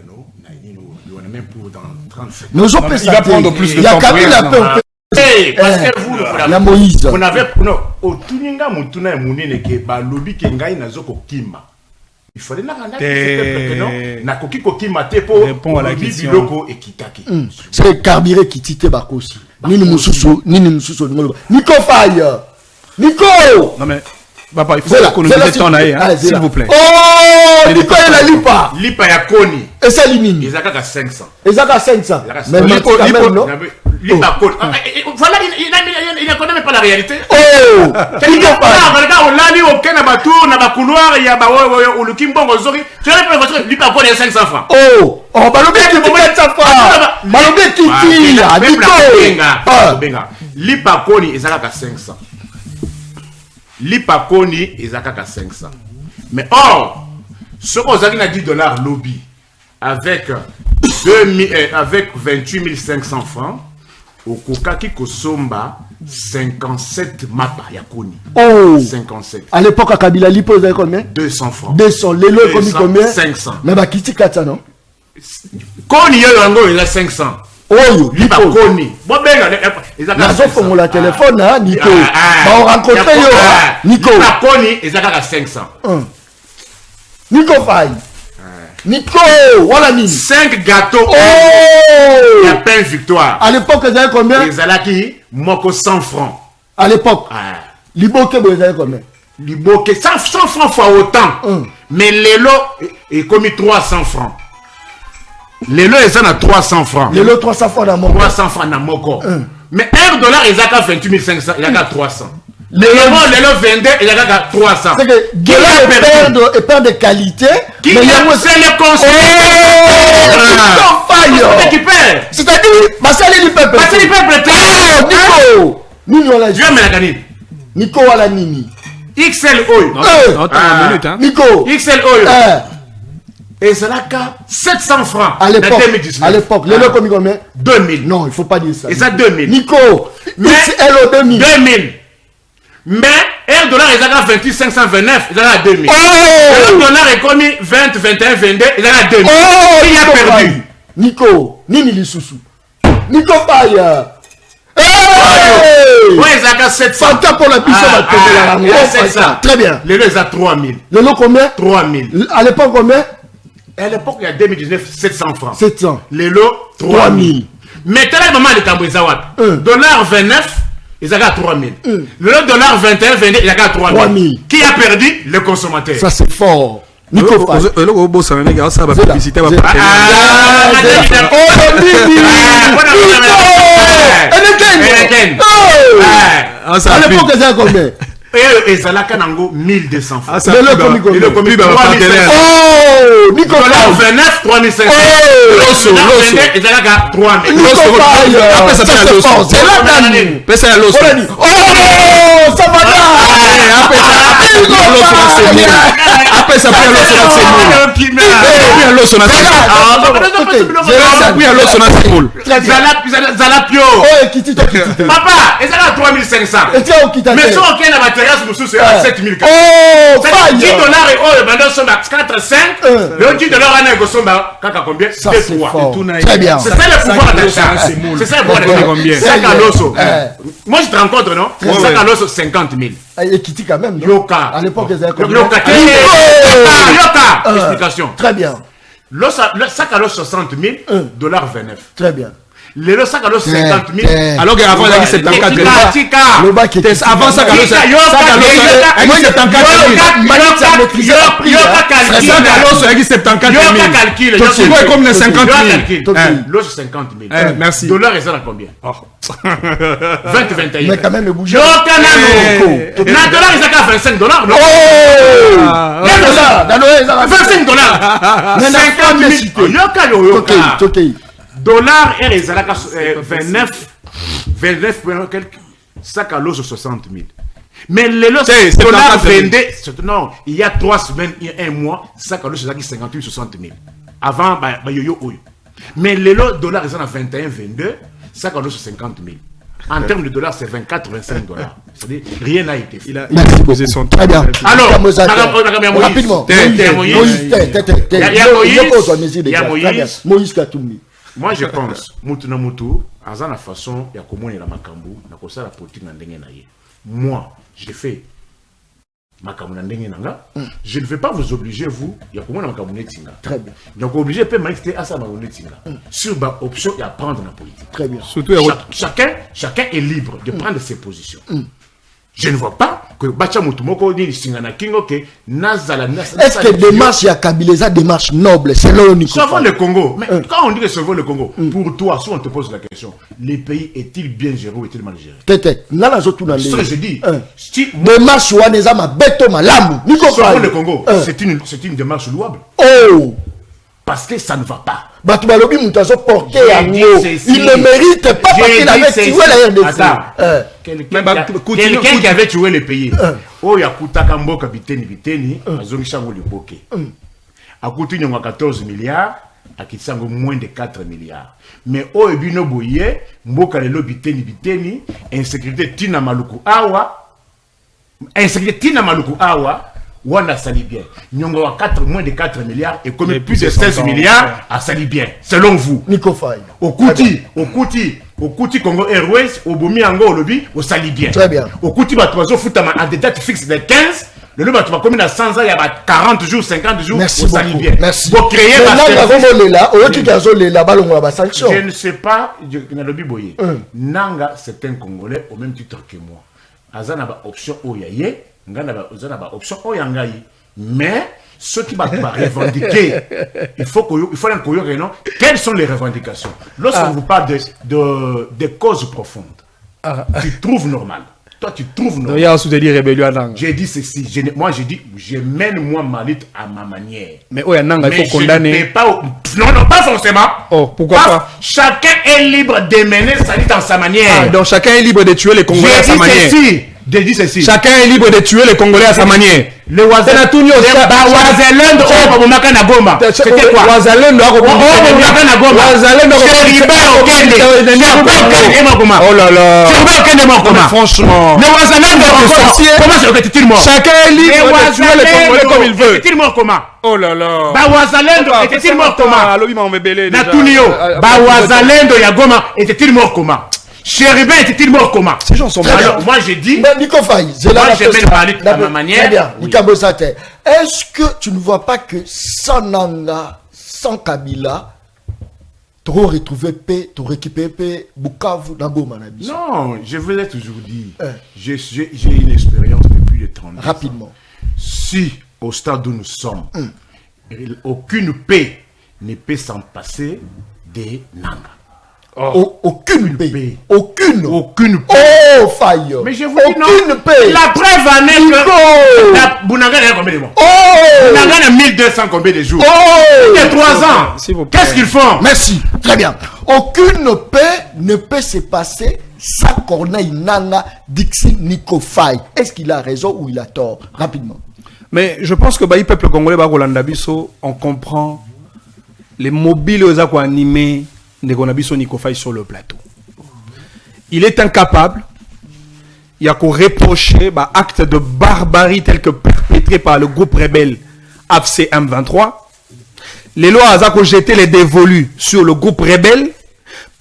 no na yino yo na même pour dans 30 secondes. Nous on peut il va prendre plus de temps. Parce que vous, la Moïse. On avait non au tuninga mutuna munene ke ba lobi ke ngai nazoko kima. Il fallait na randa non na koki kokima te po répond à la question biloko ekitaki. C'est carburé qui tite bakosi. Nini mususu Nico Faye. Nico. Non mais papa il faut qu'on nous ait temps là s'il vous plaît. Oh Nico et la lipa. Lipa ya koni. Et ça limine. Ezaka 500. Ezaka 500. Mais Nico non. Lipa koni. Voilà il ne connaît même pas la réalité. Oh regarde on l'a dit au Kenya Batour na ba couloir il y a ba o le Kimbongo Zori. Tu as pas lipa koni 500 francs. Oh balobe qui moment 500 francs. Balobe qui tire Nico. Lipa koni ezaka 500. Lipa koni ezaka 500. Mais or ce qu'on a dit $10 lobby avec 28 500 francs au Kokaki Kosomba 57 mapa ya koni. Oh 57. À l'époque à Kabila Lipo vous avez combien? 200 francs. 200 lelo comme combien? 500. Mais ba kiti kata non? Koni yo yango il a 500. Oh Lipa koni. Bon benga ezaka nazo fongo la téléphone hein Nico. Ba on rencontrer yo Nico. Lipa koni ezaka 500. Nico Faye. Nico, voilà ni 5 gâteaux. Oh! Il y a pain victoire. À l'époque, vous avez combien? Les alaki, moko 100 francs. À l'époque. Liboke, vous avez combien? Liboke, 100 francs fois autant. Mais l'élo est commis 300 francs. L'élo est à 300 francs. L'élo 300 francs dans moko. 300 francs dans moko. Mais $1, il a qu'à 28 500, il a qu'à 300. L'élo 22, il a qu'à 300. C'est que Guéla est perd de qualité. Qui c'est le conseil? C'est-à-dire, Massali du peuple. Massali du peuple. Nico. Nini wala je vais me la gagner. Nico wala nini. XL Oil. Attends une minute hein. Nico. XL Oil. Et c'est là qu'à 700 francs. À l'époque. À l'époque. Les lots comme combien? 2000. Non, il faut pas dire ça. Et ça 2000. Nico. XL 2000. 2000. Mais $1 ils ont 28 529, ils ont 2000. $1 est commis 20 21 22, ils ont 2000. Il a perdu. Nico, nini lisusu. Nico Faye. Ouais, ils ont 700. Fanta pour la puissance de la 700. Très bien. Les lots ils ont 3000. Le lot combien? 3000. À l'époque combien? À l'époque il y a 2019 700 francs. 700. Les lots 3000. Mais tel moment les Cambrizawat. $29 ils ont 3000. Le $21, 22, il a 3000. Qui a perdu? Le consommateur. Ça c'est fort. Nico Faye. Le boss ça va publicité va à l'époque ils ont combien? Et ça l'a canango 1200 francs. Le lot commis combien? Le commis partenaire. Oh Nico Faye. 29 3500. Et ça l'a 3000. Nico Faye. Après ça c'est fort. C'est là Dani. Pesa ya loso. Oh ça va là. Après ça, puis Papa, et ça là 3500. Mais si on a ma terrasse, monsieur, c'est à 7000. Oh, $10 et oh, maintenant, sont à 4, 5. Le $10 à négocier, combien? Ça, c'est fort. Très bien. C'est ça le pouvoir d'achat. C'est ça le pouvoir d'achat. Combien? Sac à l'osso. Moi, je te rencontre, non? Sac à l'osso, 50 000. Et Kitty quand même. Yoka. À l'époque, ils avaient Yoka. Explication. Très bien. Le sac à l'os 60 000, $29. Très bien. Le sac à l'os 50 000. Alors qu'avant, il y avait 74 000. Le bac était avant sac à l'os, sac à l'os, 74 000. Sac à l'os, 74 000. Tu vois comme les 50 000. L'os 50 000. Merci. Dollar, et ça à combien? 20-21. Mais quand même, le bouger. Le dollar, il a 25 $. Oh! 25 $. 50 000. Ok. Dollar et les 29 quelques sac à l'os 60 000. Mais les lots dollars vendaient, non, il y a 3 semaines, il y a 1 mois, sac à l'os c'est 58 60 000. Avant, yo. Mais les lots dollars ils sont à 21 22, sac à l'os 50 000. En termes de dollars, c'est 24 25 $. C'est-à-dire, rien n'a été fait. Merci posé son temps. Très bien. Alors, rapidement. Il y a Moïse Katoumi. Moi, je pense, Moutou, à la façon, il y a comment il y a Makambu, il y a la politique dans le moi, j'ai fait Makambu dans le je ne vais pas vous obliger, vous, il y a comment il y a Makambu. Très bien. Donc, obligé de m'inviter à ça, sur ma option et à prendre la politique. Très bien. Surtout, chacun est libre de prendre ses positions. Je ne vois pas que Bacha Moutoumoko dit Singana Kingo que Nazala. Est-ce que démarche y a Kabileza démarche noble selon Nico? Sauvons le Congo. Mais quand on dit que sauvons le Congo, pour toi, si on te pose la question, les pays est-il bien géré ou est-il mal géré? Peut-être. Nala Zotou dans ce que je dis. Démarche ou Anezama Beto Malamu. Nico sauvons le Congo. C'est une démarche louable. Oh! Parce que ça ne va pas. Batubalobi Moutazo porté à nous. Il ne mérite pas parce qu'il avait tué la RDC. Quelqu'un qui avait tué le pays. Oh, il y a Koutaka Mboka Biteni, Azongishango Liboke. A coûté 14 milliards, à Kitsango moins de 4 milliards. Mais oh, Ebino Boye, Mboka Lelo Biteni, insécurité Tina Maluku Awa, Wanda sali bien. Nyongo a moins de 4 milliards et comme plus de 16 milliards à sali bien. Selon vous. Nico Faye. Au Kouti Congo Airways, au Bomi Ango, au lobby, au sali bien. Très bien. Au Kouti Batoiso Foutama à des dates fixes de 15. Le lobby va comme à 100 ans, il y a 40 jours, 50 jours. Merci au sali bien. Merci. Vous créez je ne sais pas, je lobby boye. Nanga, c'est un Congolais au même titre que moi. Azana option Oyaye. Option mais ceux qui vont revendiquer, il faut non. Quelles sont les revendications? Lorsqu'on vous parle de causes profondes, tu trouves normal. Toi, tu trouves normal. J'ai dit ceci. Moi, j'ai dit, je mène ma lutte à ma manière. Mais il faut condamner. Non, pas forcément. Oh, pourquoi pas? Chacun est libre de mener sa lutte à sa manière. Donc chacun est libre de tuer les Congolais à sa manière. J'ai dit ceci. Chacun est libre de tuer les Congolais à sa manière. Le Wazalendo, c'était quoi? Wazalendo, oh là là. Franchement. Le Wazalendo, comment c'est mort? Chacun est libre de tuer les Congolais comme il veut. Était-il mort comment? Oh là là. Wazalendo, était-il mort comment? Natunio, Wazalendo, Yagoma, était-il mort comment? Chérubin était-il mort comment? Ces gens sont malades. Alors, moi j'ai dit. Nico Faye, moi je mène ma lutte à ma manière. Très bien. Est-ce que tu ne vois pas que sans Nanga, sans Kabila, tu aurais retrouvé paix, tu aurais récupéré paix, Bukavu, Nagoma? Non, je vous ai toujours dit. J'ai une expérience depuis les 30 ans. Rapidement. Si, au stade où nous sommes, aucune paix ne peut s'en passer des Nanga. Aucune paix. Aucune paix. Oh, Faye. Mais je vous dis non. Aucune paix. La preuve en est que Bounanga a combien de mois? Bounanga a 1200 combien de jours? Il y a 3 ans. Qu'est-ce qu'ils font? Merci. Très bien. Aucune paix ne peut se passer sans Corneille Nanga Dixi Nikofai. Est-ce qu'il a raison ou il a tort? Rapidement. Mais je pense que le peuple congolais, on comprend les mobiles aux animés de Gonabiso Nikofai sur le plateau. Il est incapable, il y a qu'à reprocher acte de barbarie tel que perpétré par le groupe rebelle AFC M23. Les lois ont jeté les dévolus sur le groupe rebelle.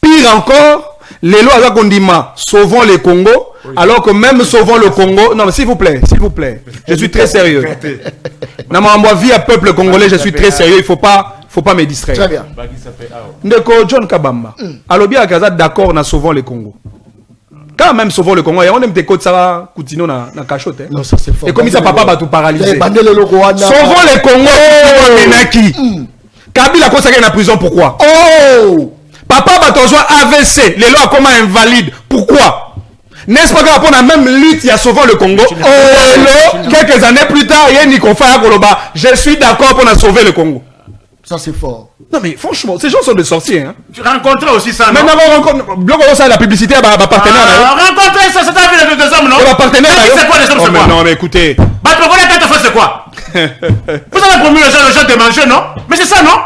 Pire encore, les lois ont dit sauvons le Congo, alors que même sauvons le Congo. Non, mais s'il vous plaît, je suis très sérieux. Non, mais moi, vie à peuple congolais, je suis très sérieux. Il faut pas me distraire. Très bien. Ndeko John Kabamba. Alors bien, d'accord, on a sauvons le Congo. Quand même sauvons le Congo, il y a un des côtes ça va continuer dans la cachotte. Non, ça c'est fort. Et comme ça, papa va tout paralyser. Sauvons le Congo. Kabila a consacré la prison, pourquoi? Oh! Papa va toujours AVC, les lois comment invalides. Pourquoi? N'est-ce pas qu'on a même lutte, il y a souvent le Congo. Quelques années plus tard, il y a Nikofa Goloba. Je suis d'accord pour sauver le Congo. Ça c'est fort. Non mais franchement, ces gens sont des sorciers. Hein. Tu rencontres aussi ça, non? Maintenant, on rencontre ça, la publicité, partenaire. Rencontrer ça, c'est un ville de deux hommes, non? Partenaire. C'est quoi les hommes, c'est quoi? Non mais écoutez. C'est quoi? Vous avez promis aux gens de manger, non? Mais c'est ça, non?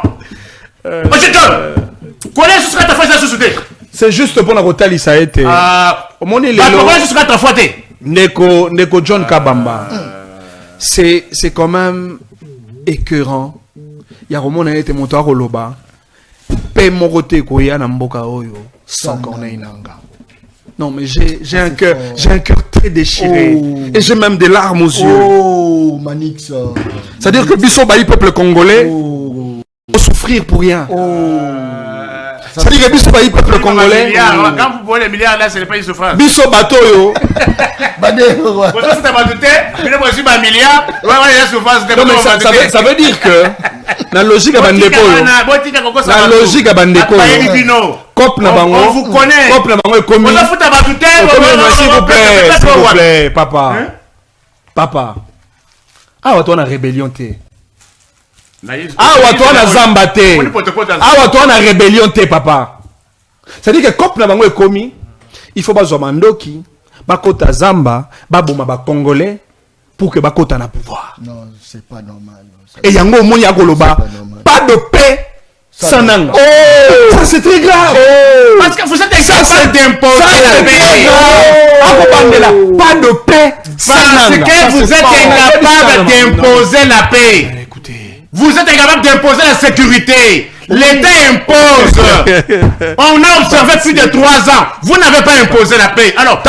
Monsieur John, connais ce que tu as fait ça sous c'est juste pour la rotali, ça a été. Au moment où il est Neko John Kabamba. C'est quand même écœurant. Il y a un été monté à Roloba. Paix Moroté Koya Namboka Oyo sans Corneille Nanga. Non, mais j'ai un cœur très déchiré. Et j'ai même des larmes aux yeux. Oh, Manix. C'est-à-dire que Bisso Baï, peuple congolais, faut souffrir pour rien. C'est-à-dire que Bisso Baï, peuple congolais. Quand vous voyez les milliards là, ce n'est pas une souffrance. Bisso Bato yo. Ça veut dire que la logique à Bandeko. La logique à Bandeko. Cop na bango. On vous connaît. Cop na bango est commis. S'il vous plaît, papa. Papa. Ah, toi, on a rébellion, t'es. Ah, toi, on a zambaté. Ah, toi, on a rébellion, t'es, papa. C'est-à-dire que cop na bango est commis. Il faut pas zomandoki. Bakota Zamba, baboma ba Congolais pour que Bakota na pouvoir. Non, c'est pas normal. Et yango mo yakoloba, pas de paix sans nanga. Oh, ça c'est très grave. Parce que vous êtes incapable d'imposer la paix. Pas de paix sans nanga. Parce que vous êtes incapable d'imposer la paix. Écoutez, vous êtes incapable d'imposer la sécurité. L'État impose. On a observé plus de 3 ans. Vous n'avez pas imposé la paix. Alors,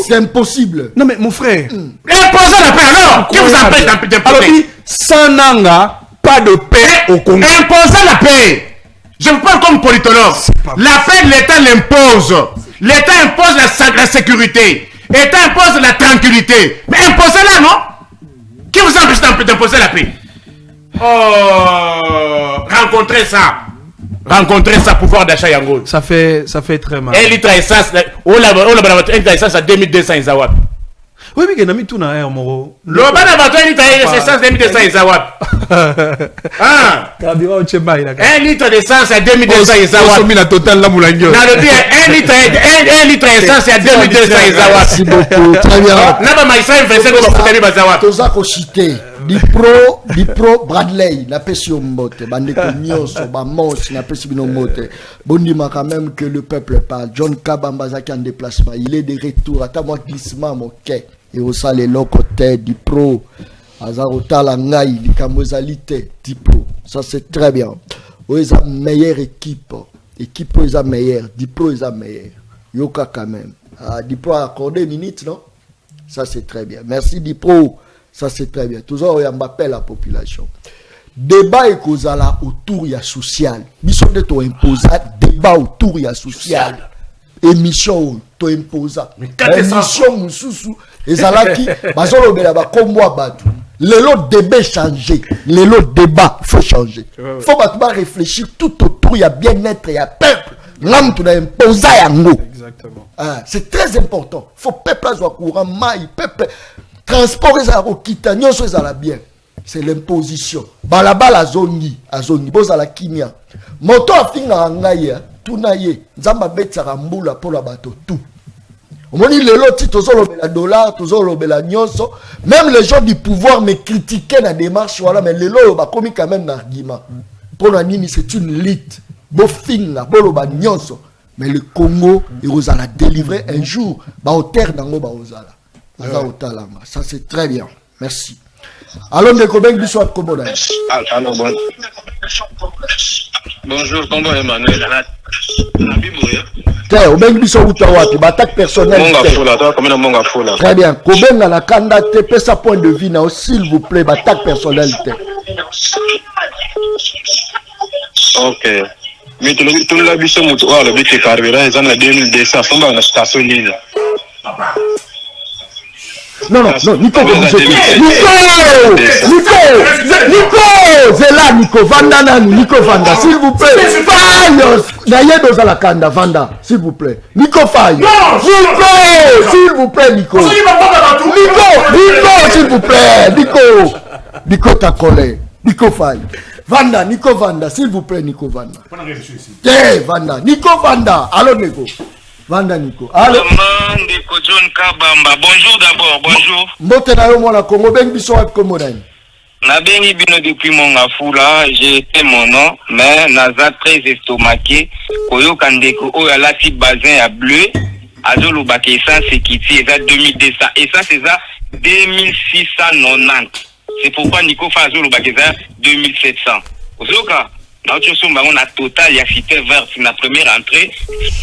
c'est impossible. Non mais mon frère. Imposez la paix alors. Qui vous empêche d'imposer? Sans nanga, pas de paix au Congo. Imposez la paix. Je vous parle comme politologue. La paix, l'État l'impose. L'État impose la sécurité. L'État impose la tranquillité. Mais imposez-la, non? Qui vous empêche d'imposer la paix? Oh, rencontrer ça, pouvoir d'achat Yango. Ça fait très mal. 1 litre d'essence, à 2200 Izawap. Oui, mais il y a tout dans moro. Le ban à 1 litre d'essence, 2200 Izawap. 1 litre d'essence à 2200 Izawap. On la totale la moulangio. 1 litre d'essence à 2200 Izawap. Merci beaucoup. Très bien. Là-bas, Maïsa, 25 Izawap. Tozako cité. Dipro Bradley, la paix sur Mbote, Bandeko Nyonso, Bamos, la paix sur Mbote. Bondima quand même que le peuple parle. John Kabamba Zaki en déplacement, il est de retour. Attends-moi glissement, mon quai. Et au sale les côté Dipro, Azarota la Ngaï, Likamozalité, Dipro. Ça c'est très bien. Où est la meilleure équipe? Équipe est la meilleure, Dipro est la meilleure. Yoka quand même. Dipro a accordé une minute, non? Ça c'est très bien. Merci Dipro. Ça c'est très bien. Toujours on appelle la population. Débat et cause là autour ya social. Mission de to imposer débat autour ya social. Émission to imposer. Émission mususu ezalaki bazolo bela ba kombo batu. Lelo débat changer. Lelo débat faut changer. Faut pas réfléchir tout autour ya bien-être ya peuple. L'homme tu dois imposer yango. Exactement. C'est très important. Faut peuple soit courant maille peuple transport bien. C'est l'imposition. Balabala zongi, azongi, boza la kimia. Moto afinga ngai tuna ye nzamba betsaka mbula pour la bato tout. Omoni lelo ti tozolobela dollar, tozolobela nyonso, même les gens du pouvoir me critiquaient la démarche voilà, mais lelo ba komi quand même argument. Pour la nini c'est une lutte. Bofinga boloba nyonso, mais le Congo il va la délivrer un jour ba hauteur dango ba ozala. Ça c'est très bien. Merci. Allons de Kobeng Bissou Koboda. Bonjour, comment Emmanuel? Kobeng Bissou Utawati, attaque personnelle. Très bien. Kobeng à la candidate, peut sa point de vue, s'il vous plaît, attaque personnelle. Ok. Mais tout le biso mutu wa le biti carburant ils ont la 2200 fomba na station Lille. Non, Nico, Zela, Nico, Vanda, Nico, Vanda, s'il vous plaît. Fayos, Naye Dozala Kanda, Vanda, s'il vous plaît. Nico, Fayos. Nico, s'il vous plaît, Nico. Nico, s'il vous plaît. Nico, ta collègue. Nico, Fayos. Vanda, Nico, Vanda, s'il vous plaît, Nico, Vanda. Vanda, Nico, Vanda. Allô, Nico. Vanda Nico. Allô. John Kabamba. Bonjour d'abord, bonjour. Mbote na yo mwana Congo ben biso wa Komodani. Na bengi bino depuis mon afula, j'ai été mon nom, mais naza très estomaqué. Koyo kandeko o ya lati bazin ya bleu, azolo bakesa sekiti eza 2200 et ça c'est ça 2690. C'est pourquoi Nico fa azolo bakesa 2700. Ozoka, na ocho somba on a total ya cité vert na première entrée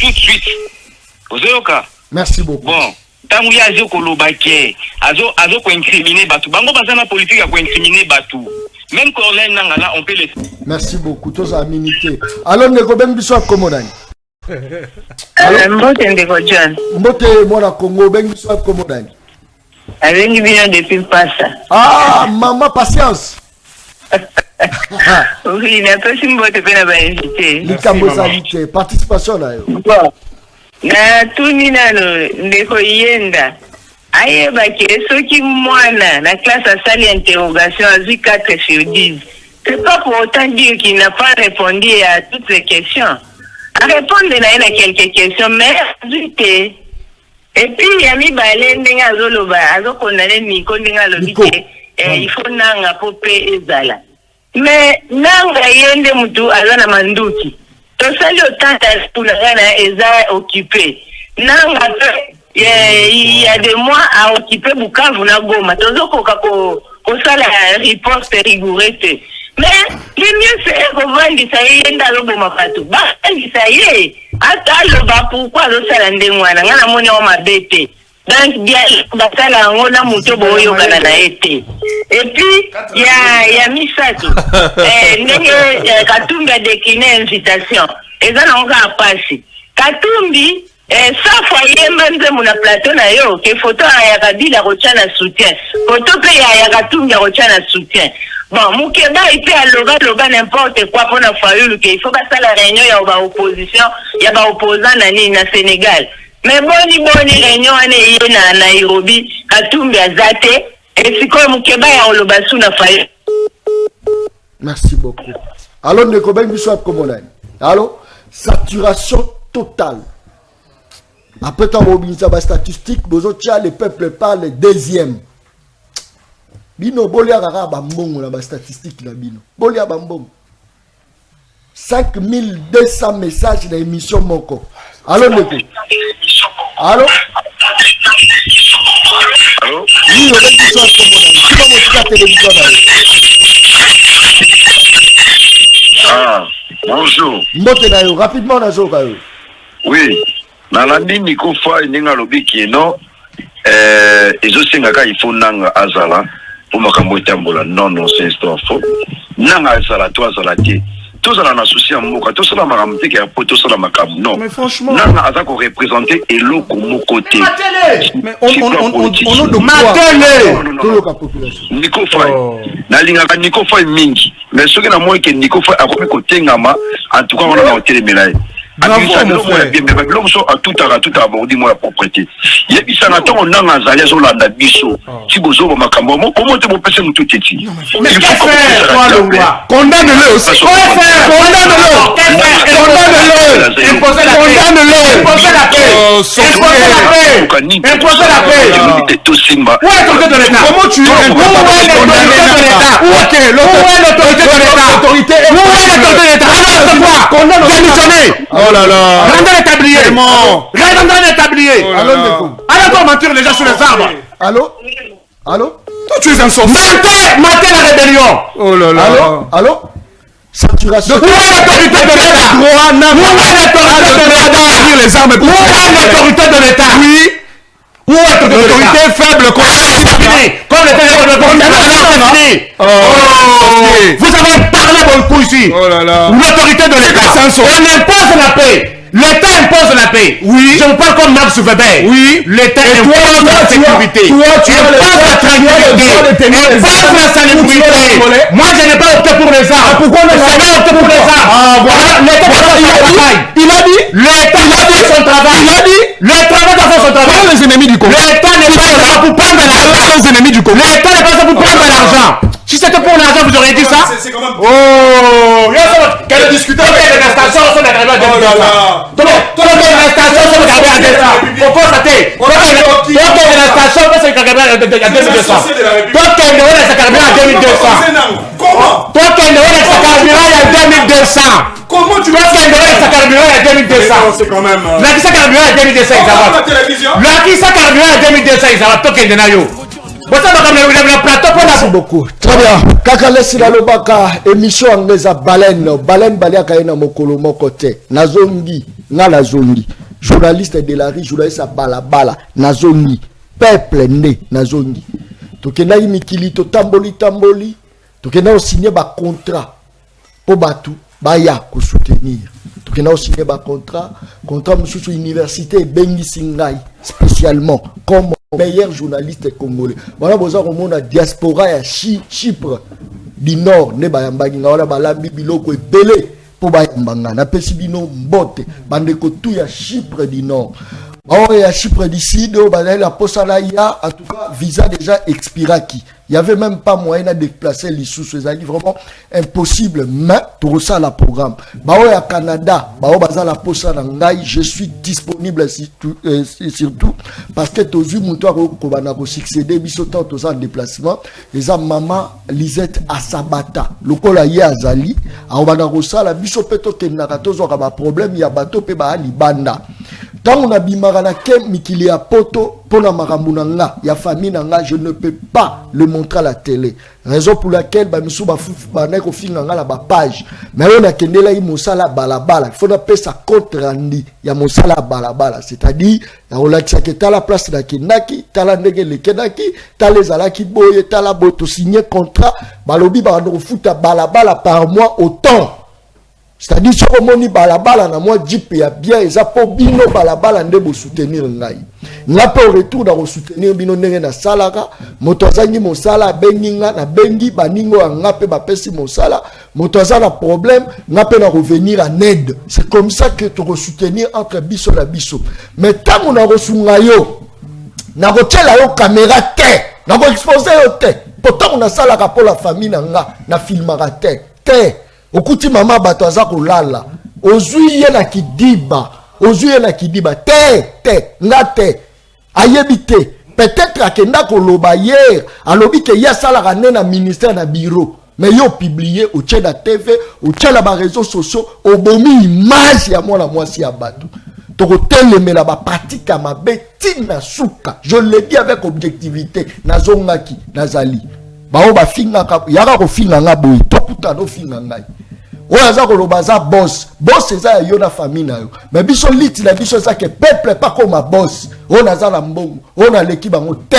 tout de suite. Ozoka. Merci beaucoup. Bon, tant que azo kolobake, azo ko incriminer batu. Bango bazana politique ya ko incriminer batu. Même Corneille Nangala, on peut les. Merci beaucoup. Tous à minité. Alors Nego ben biso Komodani. Mbote Ndeko John. Mbote mwana Congo ben biso Komodani. Avec bien depuis Passa. Ah, maman patience. Oui, na pesi mbote pena ba invité. Likambozalité, participation là yo. Bon. Na tuni nano ndeko yenda ayeba ke soki mwana na classe à salle interrogation azui 4 sur 10. C'est pas pour autant dire qu'il n'a pas répondu à toutes les questions. À répondre à quelques questions, mais azui. Et puis yami balé ndenga azoloba azokondane Nico ndenga lobike il faut nanga popé ezala. Mais nanga yende mutu azana manduki. Tosali autant pour la eza occupé. Nanga il y a des mois à occuper Bukavu na Goma. Tozoko ko sala riposte rigoureuse. Mais le mieux c'est qu'on vende ça yenda loboma patu. Ba ça y ata loba pourquoi lo sala ndengwana ngana moni o mabete. Donc bien basala ngona muto boyo kana na été. Et puis il y a Misato. Ndenge Katumbi a décliné invitation. Et ça n'a pas passé. Katumbi ça foyer même mon plateau na yo que photo ya Kabila rochana soutien. Photo pe ya Katumbi rochana soutien. Bon, Moukeba il peut loba n'importe quoi pour na Fayulu que il faut pas ça la réunion ya ba opposition, ya ba opposant na Sénégal. Mais boni réunion ane na Nairobi, Katumbi azate et c'est comme Moukeba ya loba sous na Fayulu. Merci beaucoup. Allô Ndeko ben biso Komodani. Allô, saturation totale. Après ta mobilisation ba statistique, bozo tia le peuple parle deuxième. Bino bolia kaka ba mbongo na ba statistique na bino. Bolia ba mbongo. 5200 messages dans émission moko. Allô Ndeko. Allô. Allô. Oui, on va dire ça Komodani. Qui va montrer la télévision là? Ah, bonjour. Mbote na yo, rapidement na zo ka yo. Oui, nalandi Nico Fay ninga lobiki no ezosenga ka ifo nanga azala pour makambo etambola non c'est histoire faux. Nanga azala to azala ti. Tous on a souci en moka, tous on a makambo te ya poto sur la makambo. Non. Mais franchement, nanga azako représenter eloko mo côté. Mais on de matele. Tout la population. Nico Fay. Na linga ka Nico Fay mingi. Mais ce que na moi que Nico Fay a komi ko tengama en tout cas on a hôtel Melaye. abimisa biloko ya bien mais biloko so tout à abordi moi la propriété yebisa na ntango nanga azali azolanda biso si bozoba makambo comment te bopese mutu teti mais qu'est-ce que toi Longwa condamne-le aussi condamne-le imposez la paix où est l'autorité de l'État comment tu es où est l'autorité de l'État démissionner. Oh là là. Rendez le tablier. Rendez le tablier. Allons mentir les gens sur les arbres. Allô? Toi tu es un sorcier. Matez la rébellion. Oh là là. Allô? Saturation. Où est l'autorité de l'État? Où est l'autorité de l'État? Oui. Où est l'autorité faible comme vous avez parlé beaucoup ici. L'autorité de l'État. On impose la paix. L'État impose la paix. Oui. Je vous parle comme Max Weber. Oui. L'État impose la sécurité. Impose la tranquillité. Impose la salubrité. Moi, je n'ai pas opté pour les armes. Pourquoi on n'a pas opté pour les armes? Voilà. L'État doit faire son travail. L'État doit faire son travail. L'État doit faire son travail. Les ennemis du Congo. L'État n'est pas là pour prendre l'argent. Les ennemis du Congo. L'État n'est pas là pour prendre l'argent. Si c'était pour l'argent, vous auriez dit ça? Oh! Quel discuteur de la station, on s'est arrivé à 2000. Tout le monde de la station, on s'est arrivé à 2000. Faut constater. Tout le monde de la station, on s'est arrivé à 2200. Toi qui es de sa carburant à 2200. Comment? Toi qui es de sa carburant à 2200. Comment tu vas faire sa carburant à 2200? C'est quand même. La qui sa carburant à 2200, ils avaient. La qui sa carburant à 2200, ils avaient. Toi qui es de Nayo. Merci beaucoup. Très bien. Kaka lesi la lobaka émission anglaise baleine baliaka ina mokolo moko te. Nazongi na nazongi. Journaliste de la rue, journaliste à balabala nazongi. Peuple né nazongi. Tokena mikili to tamboli. Tokena signer ba contrat pour batu baya ko soutenir. Tokena signer ba contrat mususu université bengi singai spécialement comme meilleur journaliste congolais. Voilà besoin au monde diaspora à Chypre du Nord ne bayambagi ngala balambi biloko ebele po bayambanga na pesi bino mbote bandeko tout ya Chypre du Nord. Oh ya Chypre du Sud la posa là ya en tout cas visa déjà expiraki. Il y avait même pas moyen de déplacer les sous ezali vraiment impossible mais pour ça la programme. Bao ya Canada, bao baza la posa na ngai, je suis disponible surtout parce que tozu muto ko bana ko succéder biso tant to en déplacement, les maman Lisette Asabata, lokola ye azali, a bana ko sala biso peto kenaka tozo ka ba problème ya bato pe ba libanda. Tant on a bimara na ke mikili ya poto pona makambo na nga ya famille na nga, je ne peux pas le montrer à la télé. Raison pour laquelle ba misu ba na ko finga nga la ba page. Mais on a kendela yi mosala balabala. Il faut na pesa compte rendu ya mosala balabala, c'est-à-dire ya relaxa ke ta la place na kinaki, ta la ndenge le kenaki, ta les alaki boye, ta la boto signer contrat, balobi ba ndo futa balabala par mois autant. C'est-à-dire si on moni balabala na moi jeep ya bien eza po bino balabala ndebo soutenir ngai. Nga pe au retour da soutenir bino ndenge na salaka, moto azangi mosala bengi nga na bengi baningo nga pe ba pesi mosala, moto azana problème nga pe na revenir en aide. C'est comme ça que tu soutenir entre biso na biso. Mais tant on a reçu yo na ko tela yo caméra te, na ko exposer yo te. Pourtant on a salaka pour la famille na nga na filmaka te. Okuti mama bato aza kolala ozui ye na kidiba te ngate ayebite peut-être akenda koloba hier alobi ke ya sala rane na ministère na bureau mais yo publier au tchè na TV au tchè na ba réseaux sociaux obomi image ya mwana mwasi ya bato toko telemela ba pratique ma betina suka. Je le dis avec objectivité nazongaki nazali bao ba finga ka yaka ko finga nga boy tokuta no finga ngai oyaza ko lobaza boss eza yo na famille na yo mais biso liti na biso za ke peuple pas comme boss on aza na mbongo on a l'équipe bango te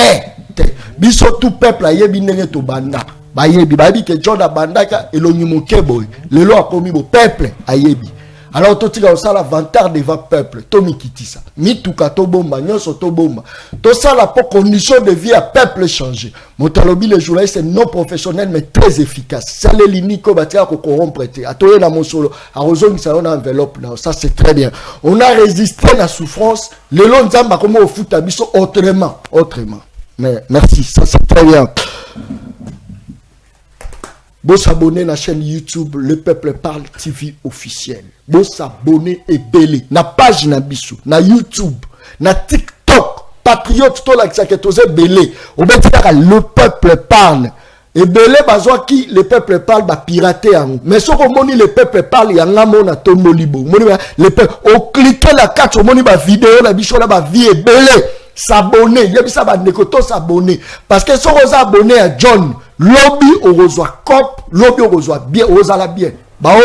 biso tout peuple ayebi ndenge to banda bayebi babi ke John abandaka elongi mokeboy lelo akomi bo peuple ayebi Alors totika ça l'avantage devant peuple Tommy Kitisa mituka to bomba nyonso to bomba to ça la pour condition de vie à peuple changer motalobi les journalistes non professionnels mais très efficaces ça les liniko batia ko corrompre te atoye na mosolo a rozongi ça on enveloppe là ça c'est très bien on a résisté à la souffrance le long nzamba comme au foot abiso autrement mais merci ça c'est très bien. Vous s'abonner à la chaîne YouTube Le Peuple Parle TV officiel. Vous s'abonner et belé. Na page na bisou, na YouTube, na TikTok. Patriote to la kisaketose belé. Ou bien Le Peuple Parle. Et belé bazwa qui Le Peuple Parle ba pirater en. Mais ce qu'on moni Le Peuple Parle yanga mona to molibo. Moni le peuple au cliquer la carte moni ba vidéo la bicho la ba vie et belé. S'abonner, il y a ça va nécoto s'abonner parce que si on s'abonner à John lobby au reçoit cop lobby au reçoit bien au la bien ba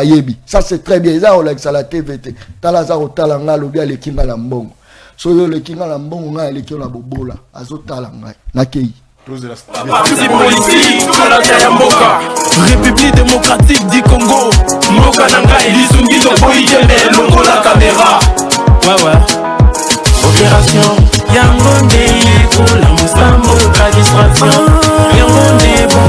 yebi ça c'est très bien ça on l'a la TVT talaza otalanga lobby à l'ékinga la mbongo so yo l'ékinga la mbongo nga l'ékinga la bobola azotalanga nakei République démocratique du Congo Moka nanga elisungito boyeme longo la caméra ouais opération Yangonde pour la Moussambo, la distraction Yangonde pour